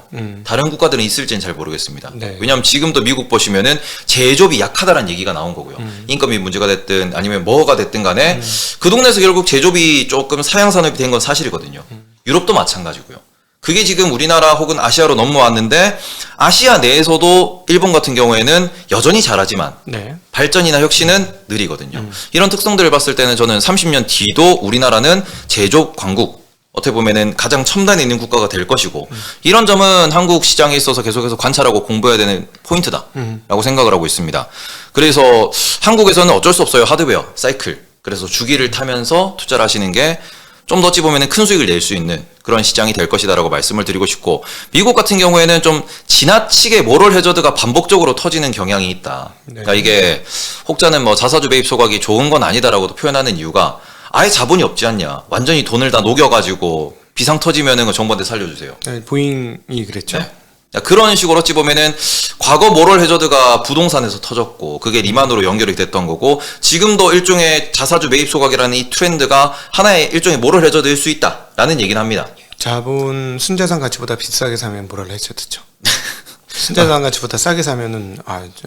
Speaker 2: 다른 국가들은 있을지는 잘 모르겠습니다.
Speaker 1: 네.
Speaker 2: 왜냐하면 지금도 미국 보시면은 제조업이 약하다는 얘기가 나온 거고요. 인건비 문제가 됐든 아니면 뭐가 됐든 간에 그 동네에서 결국 제조업이 조금 사양 산업이 된 건 사실이거든요. 유럽도 마찬가지고요. 그게 지금 우리나라 혹은 아시아로 넘어왔는데, 아시아 내에서도 일본 같은 경우에는 여전히 잘하지만
Speaker 1: 네.
Speaker 2: 발전이나 혁신은 느리거든요. 이런 특성들을 봤을 때는 저는 30년 뒤도 우리나라는 제조업 강국, 어떻게 보면은 가장 첨단에 있는 국가가 될 것이고, 이런 점은 한국 시장에 있어서 계속해서 관찰하고 공부해야 되는 포인트다라고 생각을 하고 있습니다. 그래서 한국에서는 어쩔 수 없어요. 하드웨어, 사이클. 그래서 주기를 타면서 투자를 하시는 게 좀 더 어찌 보면은 큰 수익을 낼 수 있는 그런 시장이 될 것이다라고 말씀을 드리고 싶고, 미국 같은 경우에는 좀 지나치게 모럴 해저드가 반복적으로 터지는 경향이 있다.
Speaker 1: 네.
Speaker 2: 그러니까 이게 혹자는 뭐 자사주 매입 소각이 좋은 건 아니다라고도 표현하는 이유가, 아예 자본이 없지 않냐, 완전히 돈을 다 녹여가지고 비상 터지면은 정부한테 살려주세요.
Speaker 1: 네, 보잉이 그랬죠.
Speaker 2: 네. 그런 식으로 어찌 보면은 과거 모럴 해저드가 부동산에서 터졌고, 그게 리만으로 연결이 됐던 거고, 지금도 일종의 자사주 매입 소각이라는 이 트렌드가 하나의 일종의 모럴 해저드일 수 있다라는 얘기는 합니다.
Speaker 1: 자본 순자산 가치보다 비싸게 사면 뭐라 해저드죠. 순자산 가치보다 싸게 사면은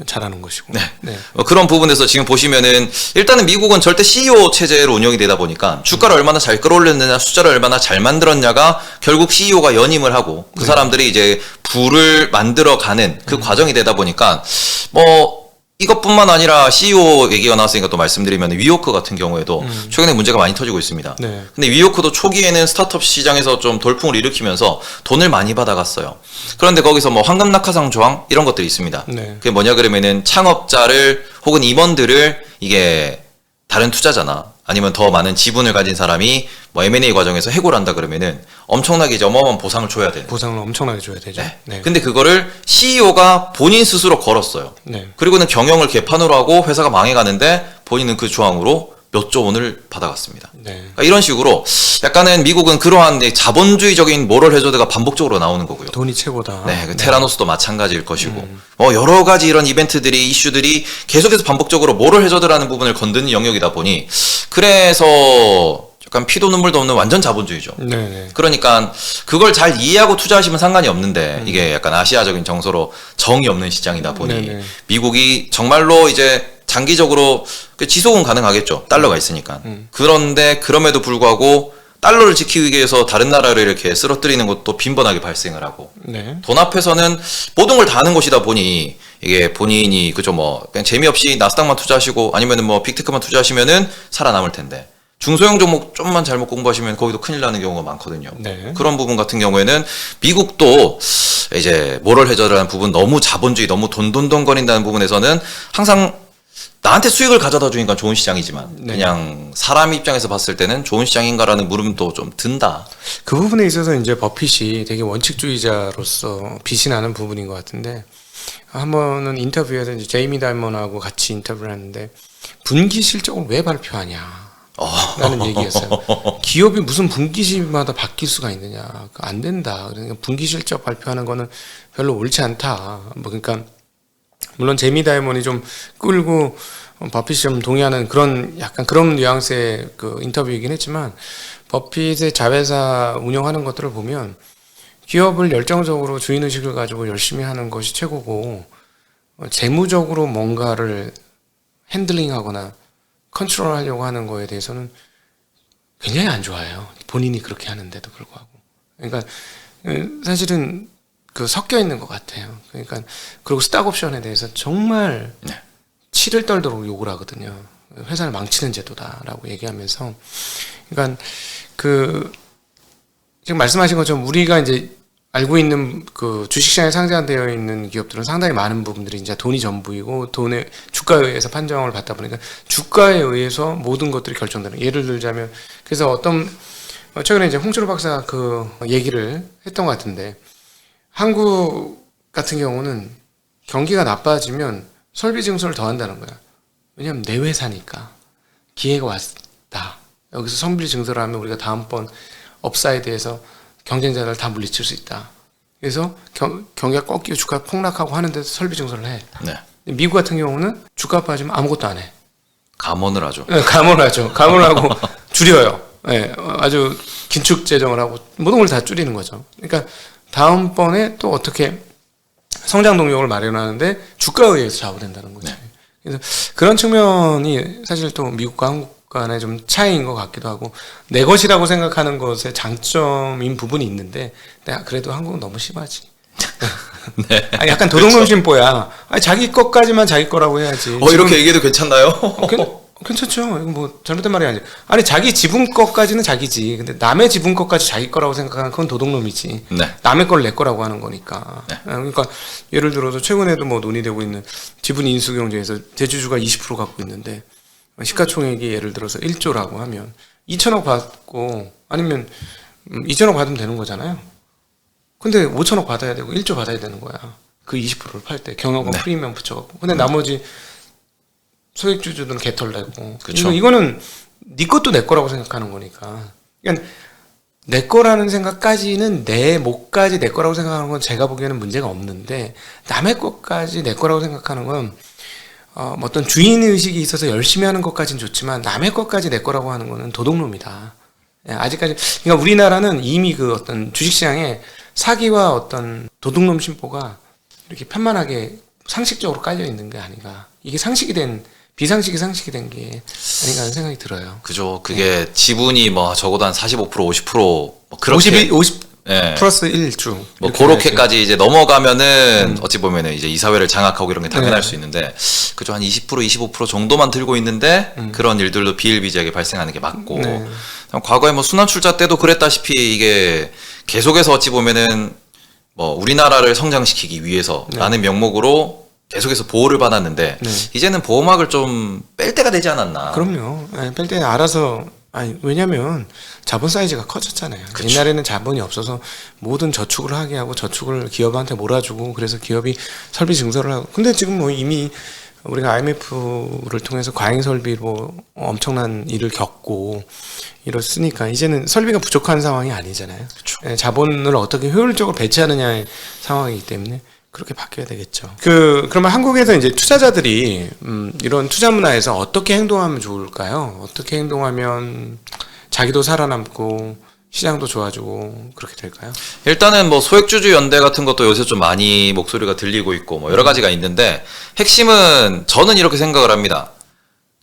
Speaker 1: 잘하는 것이고.
Speaker 2: 네.
Speaker 1: 네.
Speaker 2: 그런 부분에서 지금 보시면은 일단은 미국은 절대 CEO 체제로 운영이 되다 보니까 주가를 얼마나 잘 끌어올렸느냐, 숫자를 얼마나 잘 만들었냐가 결국 CEO가 연임을 하고 그 사람들이 이제 부를 만들어가는 그 과정이 되다 보니까, 뭐 이것뿐만 아니라 CEO 얘기가 나왔으니까 또 말씀드리면, 위워크 같은 경우에도 최근에 문제가 많이 터지고 있습니다.
Speaker 1: 네.
Speaker 2: 근데 위워크도 초기에는 스타트업 시장에서 좀 돌풍을 일으키면서 돈을 많이 받아갔어요. 그런데 거기서 뭐 황금 낙하산 조항 이런 것들이 있습니다.
Speaker 1: 네.
Speaker 2: 그게 뭐냐 그러면은 창업자를 혹은 임원들을, 이게 다른 투자자나 아니면 더 많은 지분을 가진 사람이 뭐 M&A 과정에서 해고를 한다 그러면은 엄청나게 이제 어마어마한 보상을 줘야 되는.
Speaker 1: 보상을 엄청나게 줘야 되죠.
Speaker 2: 네.
Speaker 1: 네.
Speaker 2: 근데 그거를 CEO가 본인 스스로 걸었어요.
Speaker 1: 네.
Speaker 2: 그리고는 경영을 개판으로 하고 회사가 망해가는데 본인은 그 조항으로 몇 조 원을 받아갔습니다.
Speaker 1: 네.
Speaker 2: 그러니까 이런 식으로 약간은 미국은 그러한 자본주의적인 모럴 해저드가 반복적으로 나오는 거고요.
Speaker 1: 돈이 최고다.
Speaker 2: 네, 그 테라노스도 마찬가지일 것이고, 여러 가지 이런 이벤트들이, 이슈들이 계속해서 반복적으로 모럴 해저드라는 부분을 건드는 영역이다 보니, 그래서 약간 피도 눈물도 없는 완전 자본주의죠.
Speaker 1: 네. 네.
Speaker 2: 그러니까 그걸 잘 이해하고 투자하시면 상관이 없는데, 이게 약간 아시아적인 정서로 정이 없는 시장이다 보니,
Speaker 1: 네네.
Speaker 2: 미국이 정말로 이제 장기적으로 지속은 가능하겠죠. 달러가 있으니까. 그런데 그럼에도 불구하고 달러를 지키기 위해서 다른 나라를 이렇게 쓰러뜨리는 것도 빈번하게 발생을 하고,
Speaker 1: 네.
Speaker 2: 돈 앞에서는 모든 걸 다 하는 것이다 보니, 이게 본인이 그죠, 뭐 그냥 재미없이 나스닥만 투자하시고 아니면은 뭐 빅테크만 투자하시면은 살아남을 텐데, 중소형 종목 좀만 잘못 공부하시면 거기도 큰일 나는 경우가 많거든요.
Speaker 1: 네.
Speaker 2: 그런 부분 같은 경우에는 미국도 이제 모럴 해저드라는 부분, 너무 자본주의, 너무 돈돈돈거린다는 부분에서는 항상 나한테 수익을 가져다 주니까 좋은 시장이지만
Speaker 1: 네.
Speaker 2: 그냥 사람 입장에서 봤을 때는 좋은 시장인가라는 물음도 좀 든다.
Speaker 1: 그 부분에 있어서 이제 버핏이 되게 원칙주의자로서 빛이 나는 부분인 것 같은데 한 번은 인터뷰에서 이제 제이미 다이먼하고 같이 인터뷰를 했는데 분기 실적을 왜 발표하냐 라는 얘기였어요. 기업이 무슨 분기시마다 바뀔 수가 있느냐. 안 된다. 그러니까 분기 실적 발표하는 거는 별로 옳지 않다. 뭐 그러니까 물론 제이미 다이먼이 좀 끌고 버핏이 좀 동의하는 그런 약간 그런 뉘앙스의 그 인터뷰이긴 했지만 버핏의 자회사 운영하는 것들을 보면 기업을 열정적으로 주인의식을 가지고 열심히 하는 것이 최고고 재무적으로 뭔가를 핸들링하거나 컨트롤하려고 하는 거에 대해서는 굉장히 안 좋아해요. 본인이 그렇게 하는데도 불구하고. 그러니까 사실은 그 섞여 있는 것 같아요. 그러니까 그리고 스탁 옵션에 대해서 정말 치를 떨도록 욕을 하거든요. 회사를 망치는 제도다라고 얘기하면서, 그러니까 그 지금 말씀하신 것처럼 우리가 이제 알고 있는 그 주식시장에 상장되어 있는 기업들은 상당히 많은 부분들이 이제 돈이 전부이고 돈의 주가에 의해서 판정을 받다 보니까 주가에 의해서 모든 것들이 결정되는. 예를 들자면 그래서 어떤 최근에 이제 홍철호 박사 그 얘기를 했던 것 같은데 한국 같은 경우는 경기가 나빠지면 설비 증설을 더 한다는 거야. 왜냐하면 내 회사니까 기회가 왔다. 여기서 설비 증설을 하면 우리가 다음번 업사이드에서 경쟁자를 다 물리칠 수 있다. 그래서 경기가 꺾이고 주가가 폭락하고 하는데도 설비 증설을 해.
Speaker 2: 네.
Speaker 1: 미국 같은 경우는 주가 빠지면 아무것도 안 해.
Speaker 2: 감원을 하죠.
Speaker 1: 네, 감원을 하죠. 감원을 하고 줄여요. 네, 아주 긴축 재정을 하고 모든 걸 다 줄이는 거죠. 그러니까 다음번에 또 어떻게 성장 동력을 마련하는데 주가에 의해서 좌우된다는 거죠.
Speaker 2: 네.
Speaker 1: 그래서 그런 측면이 사실 또 미국과 한국 간의 좀 차이인 것 같기도 하고 내 것이라고 생각하는 것의 장점인 부분이 있는데 그래도 한국은 너무 심하지.
Speaker 2: 네.
Speaker 1: 아니, 약간 도둑놈 심보야. 아니, 자기 것까지만 자기 거라고 해야지.
Speaker 2: 이렇게 얘기해도 괜찮나요?
Speaker 1: 괜찮죠. 이거 뭐 잘못된 말이 아니지. 아니 자기 지분 거까지는 자기지. 근데 남의 지분 거까지 자기 거라고 생각하는 그건 도둑놈이지.
Speaker 2: 네.
Speaker 1: 남의 걸 내 거라고 하는 거니까.
Speaker 2: 네.
Speaker 1: 그러니까 예를 들어서 최근에도 뭐 논의되고 있는 지분 인수 경제에서 대주주가 20% 갖고 있는데 시가총액이 예를 들어서 1조라고 하면 2천억 받고 아니면 2천억 받으면 되는 거잖아요. 근데 5천억 받아야 되고 1조 받아야 되는 거야. 그 20%를 팔 때 경영권
Speaker 2: 네.
Speaker 1: 프리미엄 붙여갖고. 근데 나머지 소액주주들은 개털 내고.
Speaker 2: 그쵸.
Speaker 1: 이거는 네 것도 내 거라고 생각하는 거니까. 그러니까 내 거라는 생각까지는 내 몫까지 내 거라고 생각하는 건 제가 보기에는 문제가 없는데 남의 것까지 내 거라고 생각하는 건 어떤 주인 의식이 있어서 열심히 하는 것까지는 좋지만 남의 것까지 내 거라고 하는 거는 도둑놈이다. 예, 아직까지 그러니까 우리나라는 이미 그 어떤 주식시장에 사기와 어떤 도둑놈 심보가 이렇게 편만하게 상식적으로 깔려 있는 게 아닌가. 이게 상식이 된 비상식이 상식이 된 게 아닌가 하는 생각이 들어요.
Speaker 2: 그죠. 그게 지분이 뭐 적어도 한 45% 50% 뭐 그렇게
Speaker 1: 50
Speaker 2: 예.
Speaker 1: 플러스 1주.
Speaker 2: 뭐 그렇게까지 이제 넘어가면은 어찌 보면은 이제 이사회를 장악하고 이런 게 당연할
Speaker 1: 네.
Speaker 2: 수 있는데 그죠. 한 20% 25% 정도만 들고 있는데 그런 일들도 비일비재하게 발생하는 게 맞고
Speaker 1: 네.
Speaker 2: 과거에 뭐 순환출자 때도 그랬다시피 이게 계속해서 어찌 보면은 뭐 우리나라를 성장시키기 위해서라는 명목으로 계속해서 보호를 받았는데
Speaker 1: 네.
Speaker 2: 이제는 보호막을 좀 뺄 때가 되지 않았나.
Speaker 1: 그럼요. 예, 뺄 때 알아서 왜냐면 자본 사이즈가 커졌잖아요.
Speaker 2: 그쵸.
Speaker 1: 옛날에는 자본이 없어서 모든 저축을 하게 하고 저축을 기업한테 몰아주고 그래서 기업이 설비 증설을 하고. 근데 지금 뭐 이미 우리가 IMF를 통해서 과잉 설비로 엄청난 일을 겪고 이렇으니까 이제는 설비가 부족한 상황이 아니잖아요.
Speaker 2: 그쵸.
Speaker 1: 예, 자본을 어떻게 효율적으로 배치하느냐의 상황이기 때문에 그렇게 바뀌어야 되겠죠. 그러면 한국에서 이제 투자자들이 이런 투자 문화에서 어떻게 행동하면 좋을까요? 어떻게 행동하면 자기도 살아남고 시장도 좋아지고 그렇게 될까요?
Speaker 2: 일단은 뭐 소액주주 연대 같은 것도 요새 좀 많이 목소리가 들리고 있고 뭐 여러 가지가 있는데 핵심은 저는 이렇게 생각을 합니다.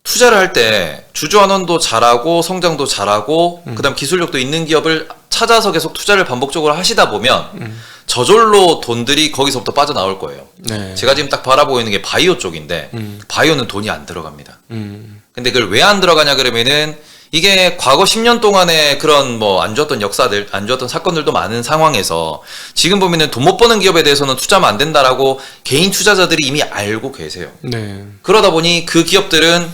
Speaker 2: 투자를 할 때 주주환원도 잘하고 성장도 잘하고 그다음 기술력도 있는 기업을 찾아서 계속 투자를 반복적으로 하시다 보면 저절로 돈들이 거기서부터 빠져나올 거예요.
Speaker 1: 네.
Speaker 2: 제가 지금 딱 바라보고 있는 게 바이오 쪽인데 바이오는 돈이 안 들어갑니다.
Speaker 1: 음.
Speaker 2: 근데 그걸 왜 안 들어가냐 그러면은 이게 과거 10년 동안의 그런 뭐 안 좋았던 역사들, 안 좋았던 사건들도 많은 상황에서 지금 보면은 돈 못 버는 기업에 대해서는 투자하면 안 된다라고 개인 투자자들이 이미 알고 계세요.
Speaker 1: 네.
Speaker 2: 그러다 보니 그 기업들은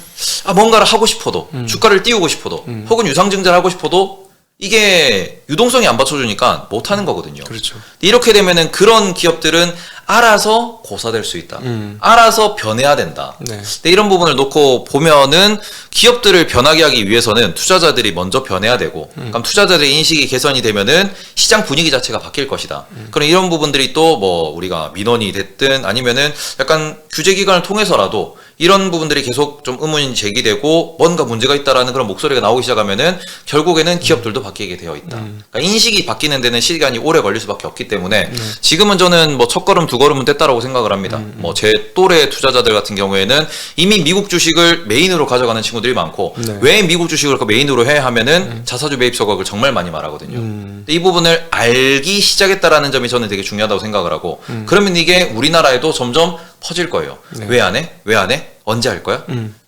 Speaker 2: 뭔가를 하고 싶어도 주가를 띄우고 싶어도 혹은 유상증자를 하고 싶어도 이게 유동성이 안 받쳐주니까 못하는 거거든요.
Speaker 1: 그렇죠.
Speaker 2: 이렇게 되면은 그런 기업들은 알아서 고사될 수 있다. 알아서 변해야 된다.
Speaker 1: 네.
Speaker 2: 근데 이런 부분을 놓고 보면은 기업들을 변하게 하기 위해서는 투자자들이 먼저 변해야 되고, 그럼 투자자들의 인식이 개선이 되면은 시장 분위기 자체가 바뀔 것이다. 그럼 이런 부분들이 또 뭐 우리가 민원이 됐든 아니면은 약간 규제 기관을 통해서라도 이런 부분들이 계속 좀 의문이 제기되고 뭔가 문제가 있다라는 그런 목소리가 나오기 시작하면은 결국에는 기업들도 바뀌게 되어 있다. 그러니까 인식이 바뀌는 데는 시간이 오래 걸릴 수밖에 없기 때문에 지금은 저는 뭐 첫 걸음 두 걸음은 뗐다라고 생각을 합니다. 뭐 제 또래 투자자들 같은 경우에는 이미 미국 주식을 메인으로 가져가는 친구들이 많고
Speaker 1: 네.
Speaker 2: 왜 미국 주식을 메인으로 해 하면은 자사주 매입 서각을 정말 많이 말하거든요. 근데 이 부분을 알기 시작했다라는 점이 저는 되게 중요하다고 생각을 하고 그러면 이게 우리나라에도 점점 퍼질 거예요.
Speaker 1: 네.
Speaker 2: 왜 안 해? 왜 안 해? 언제 할 거야?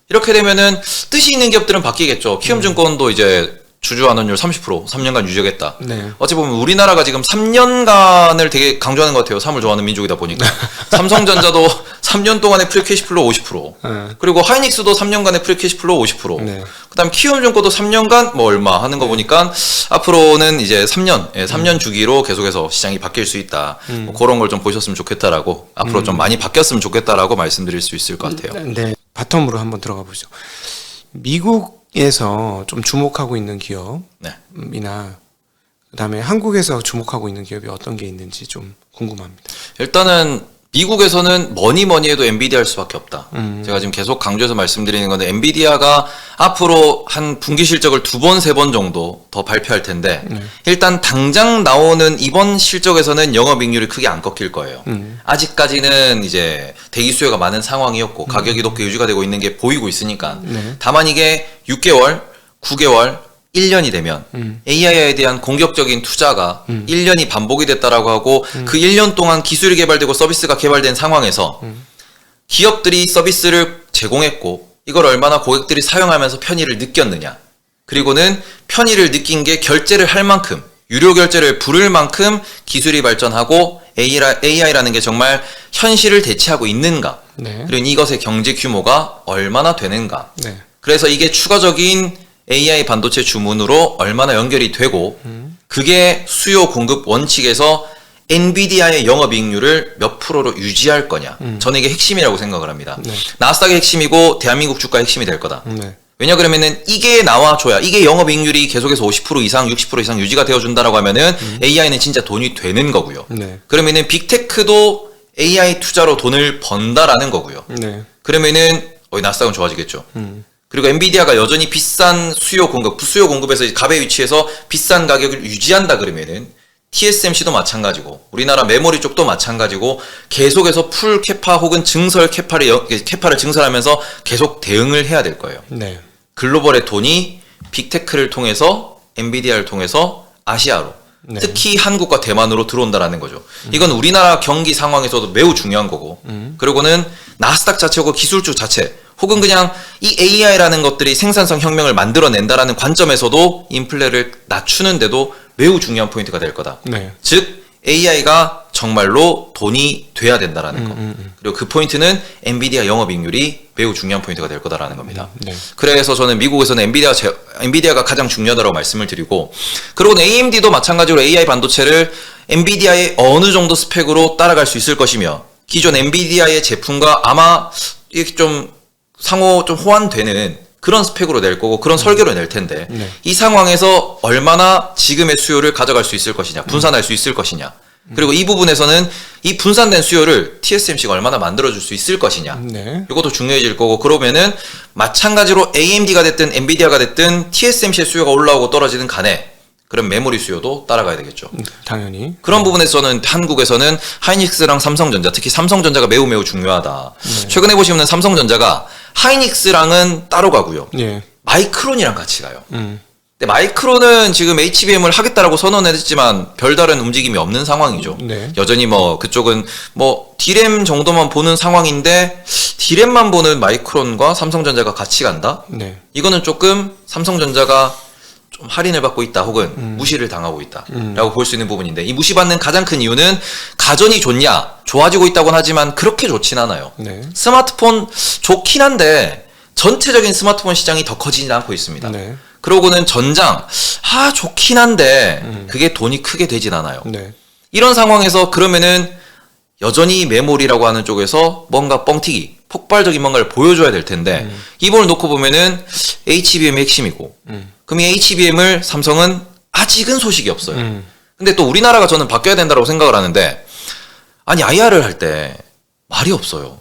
Speaker 2: 이렇게 되면은 뜻이 있는 기업들은 바뀌겠죠. 키움증권도 이제 주주 환원율 30% 3년간 유지하겠다.
Speaker 1: 네.
Speaker 2: 어찌 보면 우리나라가 지금 3년간을 되게 강조하는 것 같아요. 삶을 좋아하는 민족이다 보니까. 삼성전자도 3년 동안의 프리캐시플로 50%.
Speaker 1: 네.
Speaker 2: 그리고 하이닉스도 3년간의 프리캐시플로 50%.
Speaker 1: 네.
Speaker 2: 그다음 키움증권도 3년간 뭐 얼마 하는 거 보니까 앞으로는 이제 3년 주기로 계속해서 시장이 바뀔 수 있다. 뭐 그런 걸 좀 보셨으면 좋겠다라고 앞으로 좀 많이 바뀌었으면 좋겠다라고 말씀드릴 수 있을 것 같아요.
Speaker 1: 네. 바텀으로 한번 들어가 보죠. 미국에서 좀 주목하고 있는
Speaker 2: 네.
Speaker 1: 기업이나 그다음에 한국에서 주목하고 있는 기업이 어떤 게 있는지 좀 궁금합니다.
Speaker 2: 일단은 미국에서는 뭐니 해도 엔비디아 할 수밖에 없다. 제가 지금 계속 강조해서 말씀드리는 건데 엔비디아가 앞으로 한 분기 실적을 2번, 3번 정도 더 발표할 텐데 일단 당장 나오는 이번 실적에서는 영업이익률이 크게 안 꺾일 거예요. 아직까지는 이제 대기 수요가 많은 상황이었고 가격이 높게 유지가 되고 있는 게 보이고 있으니까
Speaker 1: 네.
Speaker 2: 다만 이게 6개월, 9개월 1년이 되면 AI에 대한 공격적인 투자가 1년이 반복이 됐다라고 하고 그 1년 동안 기술이 개발되고 서비스가 개발된 상황에서 기업들이 서비스를 제공했고 이걸 얼마나 고객들이 사용하면서 편의를 느꼈느냐. 그리고는 편의를 느낀 게 결제를 할 만큼 유료 결제를 부를 만큼 기술이 발전하고 AI라는 게 정말 현실을 대체하고 있는가.
Speaker 1: 네.
Speaker 2: 그리고 이것의 경제 규모가 얼마나 되는가.
Speaker 1: 네.
Speaker 2: 그래서 이게 추가적인 AI 반도체 주문으로 얼마나 연결이 되고 그게 수요 공급 원칙에서 엔비디아의 영업이익률을 몇 프로로 유지할 거냐. 저는 이게 핵심이라고 생각을 합니다.
Speaker 1: 네.
Speaker 2: 나스닥의 핵심이고 대한민국 주가의 핵심이 될 거다.
Speaker 1: 네.
Speaker 2: 왜냐 그러면은 이게 나와줘야 이게 영업이익률이 계속해서 50% 이상 60% 이상 유지가 되어준다라고 하면은 AI는 진짜 돈이 되는 거고요.
Speaker 1: 네.
Speaker 2: 그러면은 빅테크도 AI 투자로 돈을 번다라는 거고요.
Speaker 1: 네.
Speaker 2: 그러면은 나스닥은 좋아지겠죠. 그리고 엔비디아가 여전히 비싼 수요 공급에서 갑의 위치에서 비싼 가격을 유지한다 그러면은 TSMC도 마찬가지고 우리나라 메모리 쪽도 마찬가지고 계속해서 풀 캐파 혹은 증설 캐파를 증설하면서 계속 대응을 해야 될 거예요.
Speaker 1: 네.
Speaker 2: 글로벌의 돈이 빅테크를 통해서 엔비디아를 통해서 아시아로
Speaker 1: 네.
Speaker 2: 특히 한국과 대만으로 들어온다라는 거죠. 이건 우리나라 경기 상황에서도 매우 중요한 거고 그리고는 나스닥 자체고 기술주 자체 혹은 그냥 이 AI라는 것들이 생산성 혁명을 만들어낸다라는 관점에서도 인플레를 낮추는데도 매우 중요한 포인트가 될 거다.
Speaker 1: 네.
Speaker 2: 즉 AI가 정말로 돈이 돼야 된다라는 거. 그리고 그 포인트는 엔비디아 영업이익률이 매우 중요한 포인트가 될 거다라는 겁니다.
Speaker 1: 네.
Speaker 2: 그래서 저는 미국에서는 엔비디아가 가장 중요하다고 말씀을 드리고 그리고 AMD도 마찬가지로 AI 반도체를 엔비디아의 어느 정도 스펙으로 따라갈 수 있을 것이며 기존 엔비디아의 제품과 아마 이렇게 좀 상호 좀 호환되는 그런 스펙으로 낼 거고 그런 설계로 낼 텐데
Speaker 1: 네.
Speaker 2: 이 상황에서 얼마나 지금의 수요를 가져갈 수 있을 것이냐 분산할 수 있을 것이냐 그리고 이 부분에서는 이 분산된 수요를 TSMC가 얼마나 만들어줄 수 있을 것이냐
Speaker 1: 네.
Speaker 2: 이것도 중요해질 거고 그러면은 마찬가지로 AMD가 됐든 엔비디아가 됐든 TSMC의 수요가 올라오고 떨어지는 간에 그럼 메모리 수요도 따라가야 되겠죠.
Speaker 1: 당연히.
Speaker 2: 그런 부분에서는 한국에서는 하이닉스랑 삼성전자, 특히 삼성전자가 매우 중요하다. 최근에 보시면 삼성전자가 하이닉스랑은 따로 가고요.
Speaker 1: 예.
Speaker 2: 마이크론이랑 같이 가요. 근데 마이크론은 지금 HBM을 하겠다라고 선언했지만 별다른 움직임이 없는 상황이죠.
Speaker 1: 네.
Speaker 2: 여전히 뭐 그쪽은 뭐 D램 정도만 보는 상황인데 D램만 보는 마이크론과 삼성전자가 같이 간다?
Speaker 1: 네.
Speaker 2: 이거는 조금 삼성전자가 좀 할인을 받고 있다 혹은 무시를 당하고 있다라고 볼 수 있는 부분인데 이 무시받는 가장 큰 이유는 가전이 좋냐? 좋아지고 있다고는 하지만 그렇게 좋진 않아요.
Speaker 1: 네.
Speaker 2: 스마트폰 좋긴 한데 전체적인 스마트폰 시장이 더 커지지 않고 있습니다.
Speaker 1: 네.
Speaker 2: 그러고는 전장 좋긴 한데 그게 돈이 크게 되진 않아요.
Speaker 1: 네.
Speaker 2: 이런 상황에서 그러면은 여전히 메모리라고 하는 쪽에서 뭔가 뻥튀기 폭발적인 뭔가를 보여줘야 될 텐데 이 부분을 놓고 보면은 HBM이 핵심이고 그럼 이 HBM을 삼성은 아직은 소식이 없어요. 근데 또 우리나라가 저는 바뀌어야 된다고 생각을 하는데 아니 IR을 할 때 말이 없어요.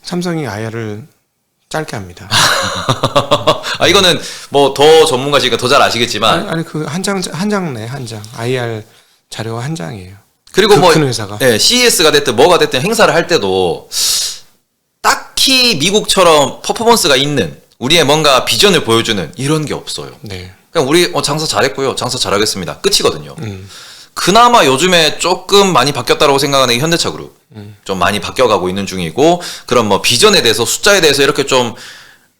Speaker 1: 삼성이 IR을 짧게 합니다.
Speaker 2: 이거는 뭐 더 전문가시니까 더 잘 아시겠지만
Speaker 1: 아니 그 한 장 IR 자료 한 장이에요.
Speaker 2: 그리고 뭐
Speaker 1: 큰 회사가.
Speaker 2: 네, CES가 됐든 뭐가 됐든 행사를 할 때도 딱히 미국처럼 퍼포먼스가 있는 우리의 뭔가 비전을 보여주는 이런 게 없어요.
Speaker 1: 네.
Speaker 2: 그냥 우리 장사 잘했고요. 장사 잘하겠습니다. 끝이거든요. 그나마 요즘에 조금 많이 바뀌었다고 생각하는 게 현대차그룹. 좀 많이 바뀌어가고 있는 중이고 그런 뭐 비전에 대해서 숫자에 대해서 이렇게 좀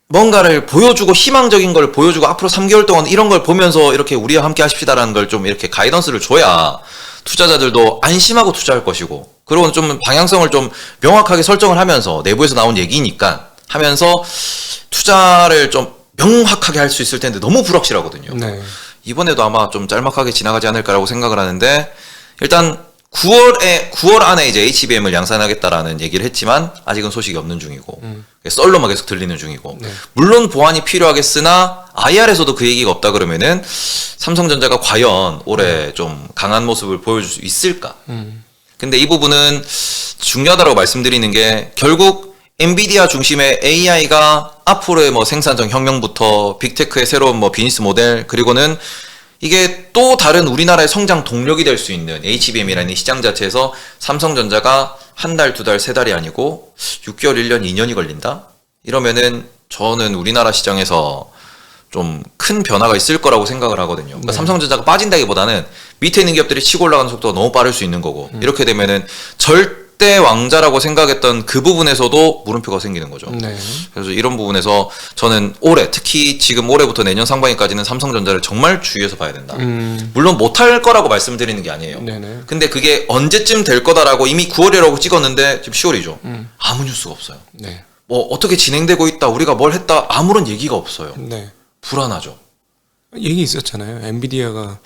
Speaker 2: 뭔가를 보여주고 희망적인 걸 보여주고 앞으로 3개월 동안 이런 걸 보면서 이렇게 우리와 함께 하십시다라는 걸 좀 이렇게 가이던스를 줘야 투자자들도 안심하고 투자할 것이고 그리고 좀 방향성을 좀 명확하게 설정을 하면서 내부에서 나온 얘기니까 하면서 투자를 좀 명확하게 할 수 있을 텐데 너무 불확실하거든요.
Speaker 1: 네.
Speaker 2: 이번에도 아마 좀 짤막하게 지나가지 않을까라고 생각을 하는데 일단 9월 안에 이제 HBM을 양산하겠다라는 얘기를 했지만 아직은 소식이 없는 중이고 썰로만 계속 들리는 중이고
Speaker 1: 네.
Speaker 2: 물론 보완이 필요하겠으나 IR에서도 그 얘기가 없다 그러면은 삼성전자가 과연 올해 좀 강한 모습을 보여줄 수 있을까? 근데 이 부분은 중요하다고 말씀드리는 게 결국 엔비디아 중심의 AI가 앞으로의 뭐 생산성 혁명부터 빅테크의 새로운 뭐 비즈니스 모델 그리고는 이게 또 다른 우리나라의 성장 동력이 될 수 있는 HBM이라는 이 시장 자체에서 삼성전자가 한 달, 두 달, 세 달이 아니고 6개월, 1년, 2년이 걸린다? 이러면은 저는 우리나라 시장에서 좀 큰 변화가 있을 거라고 생각을 하거든요. 그러니까
Speaker 1: 네.
Speaker 2: 삼성전자가 빠진다기보다는 밑에 있는 기업들이 치고 올라가는 속도가 너무 빠를 수 있는 거고 이렇게 되면은 절대 왕자라고 생각했던 그 부분에서도 물음표가 생기는 거죠.
Speaker 1: 네.
Speaker 2: 그래서 이런 부분에서 저는 올해 특히 지금 올해부터 내년 상반기까지는 삼성전자를 정말 주의해서 봐야 된다. 물론 못할 거라고 말씀드리는 게 아니에요.
Speaker 1: 네네.
Speaker 2: 근데 그게 언제쯤 될 거다라고 이미 9월이라고 찍었는데 지금 10월이죠. 아무 뉴스가 없어요.
Speaker 1: 네.
Speaker 2: 뭐 어떻게 진행되고 있다, 우리가 뭘 했다 아무런 얘기가 없어요.
Speaker 1: 네.
Speaker 2: 불안하죠.
Speaker 1: 얘기 있었잖아요. 엔비디아가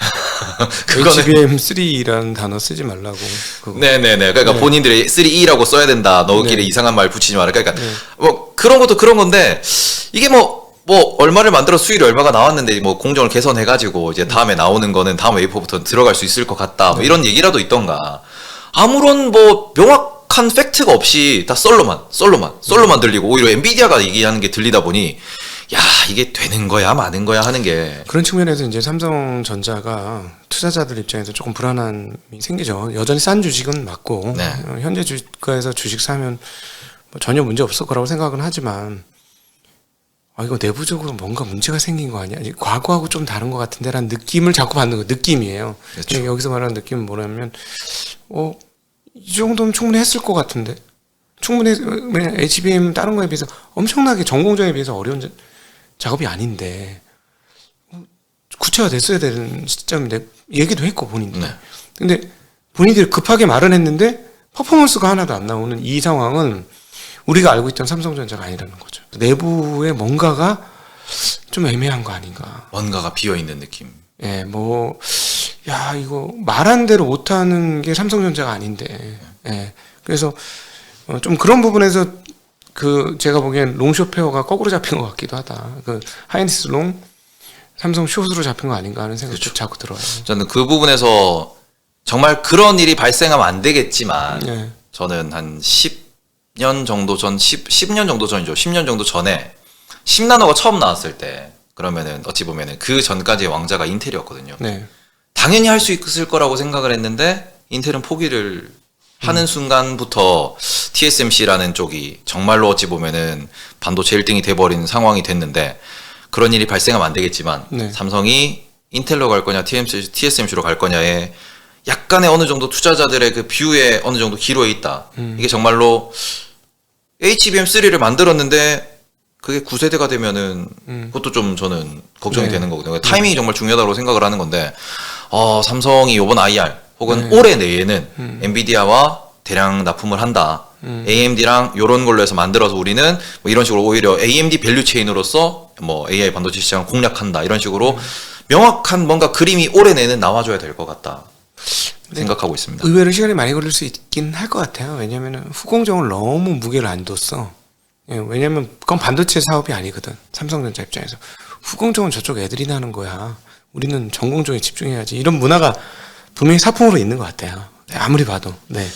Speaker 2: 그거는
Speaker 1: HBM3라는 단어 쓰지 말라고. 그거.
Speaker 2: 네네네. 그러니까
Speaker 1: 네.
Speaker 2: 본인들이 3E라고 써야 된다. 너희끼리
Speaker 1: 네.
Speaker 2: 이상한 말 붙이지 마라. 그러니까 뭐 그런 것도 그런 건데 이게 뭐 얼마를 만들어 수율이 얼마가 나왔는데 뭐 공정을 개선해가지고 이제 다음에 나오는 거는 다음 웨이퍼부터 들어갈 수 있을 것 같다. 뭐 이런 얘기라도 있던가. 아무런 뭐 명확한 팩트가 없이 다 썰로만 들리고 오히려 엔비디아가 얘기하는 게 들리다 보니 야 이게 되는 거야 마는 거야 하는 게
Speaker 1: 그런 측면에서 이제 삼성전자가 투자자들 입장에서 조금 불안함이 생기죠. 여전히 싼 주식은 맞고
Speaker 2: 네.
Speaker 1: 현재 주가에서 주식 사면 뭐 전혀 문제 없을 거라고 생각은 하지만 이거 내부적으로 뭔가 문제가 생긴 거 아니야? 과거하고 좀 다른 것 같은데라는 느낌을 자꾸 받는 거 느낌이에요.
Speaker 2: 그렇죠.
Speaker 1: 근데 여기서 말하는 느낌은 뭐냐면 이 정도면 충분히 했을 것 같은데 충분히 왜냐 HBM 다른 거에 비해서 엄청나게 전공정에 비해서 어려운 작업이 아닌데 구체화됐어야 되는 시점인데 얘기도 했고 본인들.
Speaker 2: 네.
Speaker 1: 근데 본인들이 급하게 말은 했는데 퍼포먼스가 하나도 안 나오는 이 상황은 우리가 알고 있던 삼성전자가 아니라는 거죠. 내부에 뭔가가 좀 애매한 거 아닌가.
Speaker 2: 뭔가가 비어있는 느낌.
Speaker 1: 예, 이거 말한 대로 못하는 게 삼성전자가 아닌데. 예. 그래서 좀 그런 부분에서 제가 보기엔 롱숏 페어가 거꾸로 잡힌 것 같기도 하다. 하이닉스 롱, 삼성 숏으로 잡힌 거 아닌가 하는 생각이
Speaker 2: 그렇죠.
Speaker 1: 자꾸 들어요.
Speaker 2: 저는 그 부분에서 정말 그런 일이 발생하면 안 되겠지만
Speaker 1: 예.
Speaker 2: 저는 한 10년 정도 전 10년 정도 전이죠. 10년 정도 전에 10나노가 처음 나왔을 때 그러면은 어찌 보면은 그 전까지의 왕자가 인텔이었거든요.
Speaker 1: 네.
Speaker 2: 당연히 할 수 있을 거라고 생각을 했는데 인텔은 포기를 하는 순간부터 TSMC라는 쪽이 정말로 어찌 보면은 반도체 1등이 돼버린 상황이 됐는데 그런 일이 발생하면 안 되겠지만
Speaker 1: 네.
Speaker 2: 삼성이 인텔로 갈 거냐, TSMC로 갈 거냐에 약간의 어느 정도 투자자들의 그 뷰에 어느 정도 기로에 있다. 이게 정말로 HBM3를 만들었는데 그게 9세대가 되면은 그것도 좀 저는 걱정이
Speaker 1: 네.
Speaker 2: 되는 거거든요. 타이밍이 정말 중요하다고 생각을 하는 건데 삼성이 이번 IR 혹은 올해 내에는 엔비디아와 대량 납품을 한다. AMD랑 이런 걸로 해서 만들어서 우리는 뭐 이런 식으로 오히려 AMD 밸류 체인으로서 뭐 AI 반도체 시장을 공략한다. 이런 식으로 명확한 뭔가 그림이 올해 내는 나와줘야 될 것 같다. 생각하고 있습니다.
Speaker 1: 의외로 시간이 많이 걸릴 수 있긴 할 것 같아요. 왜냐면은 후공정을 너무 무게를 안 뒀어. 예, 왜냐면 그건 반도체 사업이 아니거든. 삼성전자 입장에서. 후공정은 저쪽 애들이 나는 거야. 우리는 전공정에 집중해야지. 이런 문화가 분명히 사품으로 있는 것 같아요. 아무리 봐도. 네.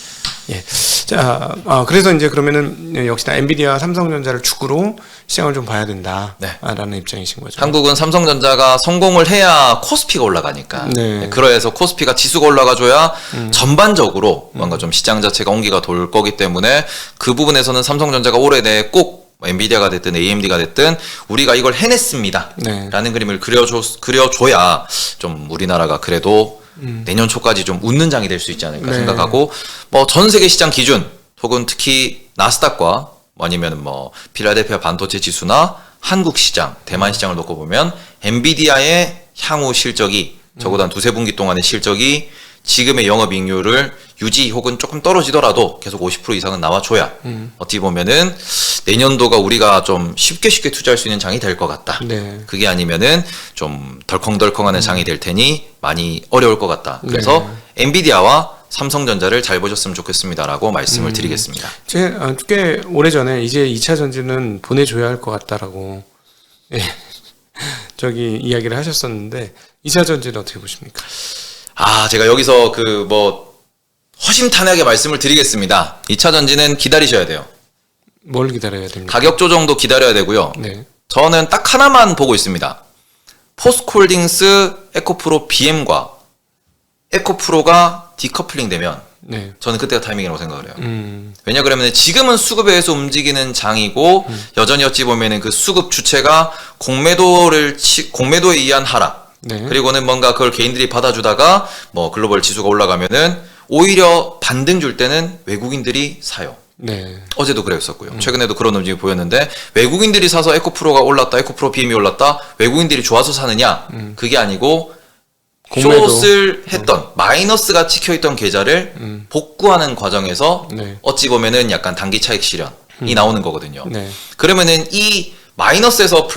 Speaker 1: 예. 자, 그래서 이제 그러면은 역시나 엔비디아, 삼성전자를 축으로 시장을 좀 봐야 된다.
Speaker 2: 네.
Speaker 1: 라는 입장이신 거죠.
Speaker 2: 한국은 삼성전자가 성공을 해야 코스피가 올라가니까.
Speaker 1: 네.
Speaker 2: 그래서 코스피가 지수가 올라가줘야 전반적으로 뭔가 좀 시장 자체가 온기가 돌 거기 때문에 그 부분에서는 삼성전자가 올해 내에 꼭 엔비디아가 됐든 AMD가 됐든 우리가 이걸 해냈습니다.
Speaker 1: 네.
Speaker 2: 라는 그림을 그려줘야 좀 우리나라가 그래도 내년 초까지 좀 웃는 장이 될 수 있지 않을까
Speaker 1: 네.
Speaker 2: 생각하고 뭐 전 세계 시장 기준 혹은 특히 나스닥과 아니면 뭐 필라델피아 반도체 지수나 한국 시장, 대만 시장을 놓고 보면 엔비디아의 향후 실적이 적어도 한 두세 분기 동안의 실적이 지금의 영업이익률을 유지 혹은 조금 떨어지더라도 계속 50% 이상은 나와줘야 어떻게 보면은 내년도가 우리가 좀 쉽게 투자할 수 있는 장이 될 것 같다.
Speaker 1: 네.
Speaker 2: 그게 아니면은 좀 덜컹덜컹하는 장이 될 테니 많이 어려울 것 같다. 그래서 엔비디아와 삼성전자를 잘 보셨으면 좋겠습니다라고 말씀을 드리겠습니다.
Speaker 1: 꽤 오래전에 이제 2차 전지는 보내줘야 할 것 같다라고 예, 저기 이야기를 하셨었는데 2차 전지는 어떻게 보십니까?
Speaker 2: 제가 여기서 그 뭐 허심탄회하게 말씀을 드리겠습니다. 2차 전지는 기다리셔야 돼요.
Speaker 1: 뭘 기다려야 됩니까?
Speaker 2: 가격 조정도 기다려야 되고요.
Speaker 1: 네.
Speaker 2: 저는 딱 하나만 보고 있습니다. 포스코홀딩스 에코프로 BM과 에코프로가 디커플링 되면
Speaker 1: 네.
Speaker 2: 저는 그때가 타이밍이라고 생각을 해요. 왜냐 그러면 지금은 수급에 의해서 움직이는 장이고 여전히 어찌 보면은 그 수급 주체가 공매도에 의한 하락
Speaker 1: 네.
Speaker 2: 그리고는 뭔가 그걸 개인들이 받아주다가 뭐 글로벌 지수가 올라가면은 오히려 반등 줄 때는 외국인들이 사요.
Speaker 1: 네.
Speaker 2: 어제도 그랬었고요. 최근에도 그런 움직임이 보였는데 외국인들이 사서 에코프로가 올랐다, 에코프로 BM이 올랐다, 외국인들이 좋아서 사느냐? 그게 아니고
Speaker 1: 공매도.
Speaker 2: 숏을 했던 마이너스가 찍혀있던 계좌를 복구하는 과정에서
Speaker 1: 네.
Speaker 2: 어찌 보면은 약간 단기 차익 실현이 나오는 거거든요.
Speaker 1: 네.
Speaker 2: 그러면은 이 마이너스에서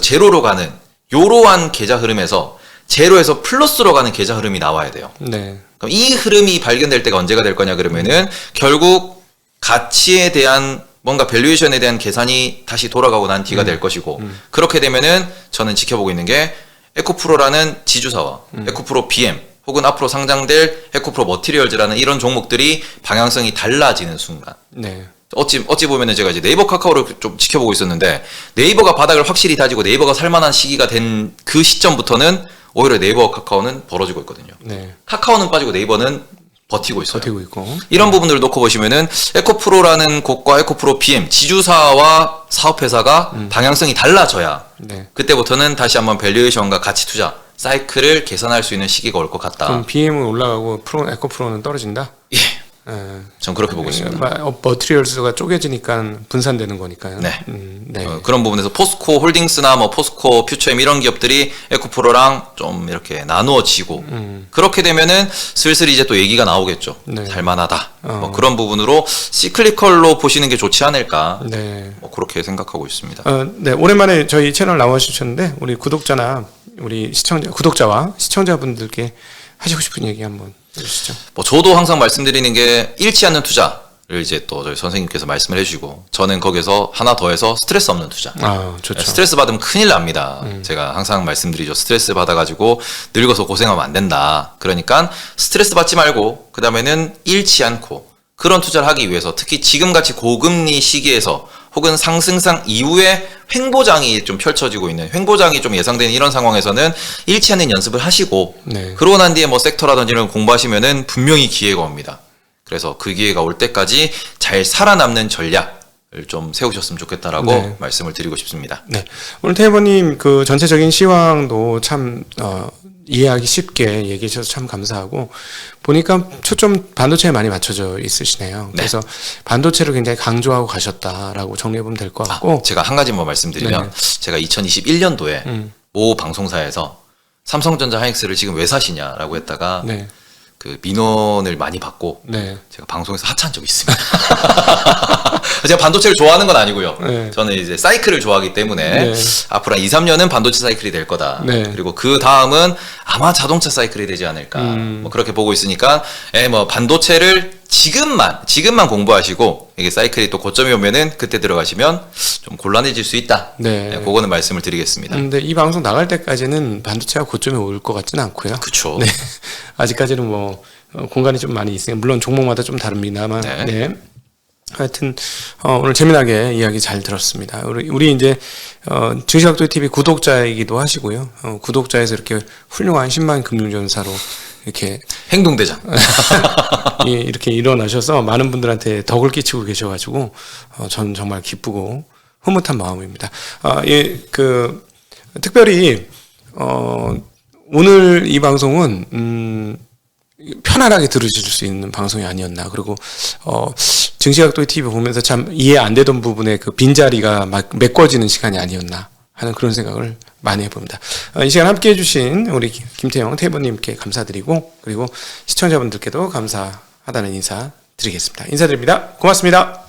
Speaker 2: 제로로 가는 요러한 계좌 흐름에서 제로에서 플러스로 가는 계좌 흐름이 나와야 돼요.
Speaker 1: 네.
Speaker 2: 그럼 이 흐름이 발견될 때가 언제가 될 거냐 그러면은 결국 가치에 대한 뭔가 밸류에이션에 대한 계산이 다시 돌아가고 난 뒤가 될 것이고 그렇게 되면은 저는 지켜보고 있는 게 에코프로라는 지주사와 에코프로 BM 혹은 앞으로 상장될 에코프로 머티리얼즈라는 이런 종목들이 방향성이 달라지는 순간
Speaker 1: 네.
Speaker 2: 어찌 보면은 제가 이제 네이버 카카오를 좀 지켜보고 있었는데 네이버가 바닥을 확실히 다지고 네이버가 살만한 시기가 된 그 시점부터는 오히려 네이버 카카오는 벌어지고 있거든요.
Speaker 1: 네.
Speaker 2: 카카오는 빠지고 네이버는 버티고 있어요.
Speaker 1: 버티고 있고.
Speaker 2: 이런 부분들을 놓고 보시면은 에코프로라는 곳과 에코프로 BM 지주사와 사업회사가 방향성이 달라져야
Speaker 1: 네.
Speaker 2: 그때부터는 다시 한번 밸류에이션과 가치 투자 사이클을 계산할 수 있는 시기가 올 것 같다.
Speaker 1: 그럼 BM은 올라가고 에코프로는 떨어진다?
Speaker 2: 예,
Speaker 1: 예.
Speaker 2: 전 그렇게 보고 있습니다.
Speaker 1: 머티리얼스가 쪼개지니까 분산되는 거니까요.
Speaker 2: 네.
Speaker 1: 네.
Speaker 2: 그런 부분에서 포스코 홀딩스나 뭐 포스코 퓨처엠 이런 기업들이 에코프로랑 좀 이렇게 나누어지고 그렇게 되면은 슬슬 이제 또 얘기가 나오겠죠.
Speaker 1: 네.
Speaker 2: 살만하다. 뭐 그런 부분으로 시클리컬로 보시는 게 좋지 않을까.
Speaker 1: 네.
Speaker 2: 뭐 그렇게 생각하고 있습니다.
Speaker 1: 네. 오랜만에 저희 채널 나와주셨는데 우리 구독자나 우리 구독자와 시청자분들께 하시고 싶은 얘기 한번 해주시죠.
Speaker 2: 뭐 저도 항상 말씀드리는 게 잃지 않는 투자를 이제 또 저희 선생님께서 말씀을 해주시고 저는 거기서 하나 더해서 스트레스 없는 투자.
Speaker 1: 좋죠.
Speaker 2: 스트레스 받으면 큰일 납니다. 제가 항상 말씀드리죠. 스트레스 받아가지고 늙어서 고생하면 안 된다. 그러니까 스트레스 받지 말고 그 다음에는 잃지 않고 그런 투자를 하기 위해서 특히 지금같이 고금리 시기에서 혹은 상승상 이후에 횡보장이 좀 펼쳐지고 있는 횡보장이 좀 예상되는 이런 상황에서는 잃지 않는 연습을 하시고
Speaker 1: 네.
Speaker 2: 그러고 난 뒤에 뭐 섹터라든지 이런 걸 공부하시면은 분명히 기회가 옵니다. 그래서 그 기회가 올 때까지 잘 살아남는 전략 좀 세우셨으면 좋겠다라고
Speaker 1: 네.
Speaker 2: 말씀을 드리고 싶습니다.
Speaker 1: 네. 오늘 태희버님 그 전체적인 시황도 참 이해하기 쉽게 얘기해 주셔서 참 감사하고 보니까 초점 반도체에 많이 맞춰져 있으시네요. 그래서 반도체를 굉장히 강조하고 가셨다라고 정리해 보면 될 것 같고
Speaker 2: 제가 한 가지만 말씀드리면 제가 2021년도에 모 방송사에서 삼성전자 하이닉스를 지금 왜 사시냐라고 했다가
Speaker 1: 네.
Speaker 2: 그 민원을 많이 받고
Speaker 1: 네.
Speaker 2: 제가 방송에서 하차한 적이 있습니다. 제가 반도체를 좋아하는 건 아니고요.
Speaker 1: 네.
Speaker 2: 저는 이제 사이클을 좋아하기 때문에
Speaker 1: 네.
Speaker 2: 앞으로 한 2, 3년은 반도체 사이클이 될 거다.
Speaker 1: 네.
Speaker 2: 그리고 그 다음은 아마 자동차 사이클이 되지 않을까. 뭐 그렇게 보고 있으니까 뭐 반도체를 지금만 공부하시고 이게 사이클이 또 고점이 오면은 그때 들어가시면 좀 곤란해질 수 있다.
Speaker 1: 네.
Speaker 2: 그거는 말씀을 드리겠습니다.
Speaker 1: 근데 이 방송 나갈 때까지는 반도체가 고점에 올 것 같지는 않고요.
Speaker 2: 그쵸.
Speaker 1: 네. 아직까지는 뭐 공간이 좀 많이 있으니까 물론 종목마다 좀 다릅니다만.
Speaker 2: 네.
Speaker 1: 네. 하여튼 오늘 재미나게 이야기 잘 들었습니다. 우리 이제 증시각도의 TV 구독자이기도 하시고요. 구독자에서 이렇게 훌륭한 10만 금융전사로 이렇게
Speaker 2: 행동대장.
Speaker 1: 이렇게 일어나셔서 많은 분들한테 덕을 끼치고 계셔가지고 저는 정말 기쁘고 흐뭇한 마음입니다. 특별히 오늘 이 방송은 편안하게 들으실 수 있는 방송이 아니었나. 그리고 증시각도의 TV 보면서 참 이해 안 되던 부분에 그 빈자리가 막 메꿔지는 시간이 아니었나 하는 그런 생각을 많이 해봅니다. 이 시간 함께 해주신 우리 김태형 태희버님께 감사드리고 그리고 시청자분들께도 감사하다는 인사 드리겠습니다. 인사드립니다. 고맙습니다.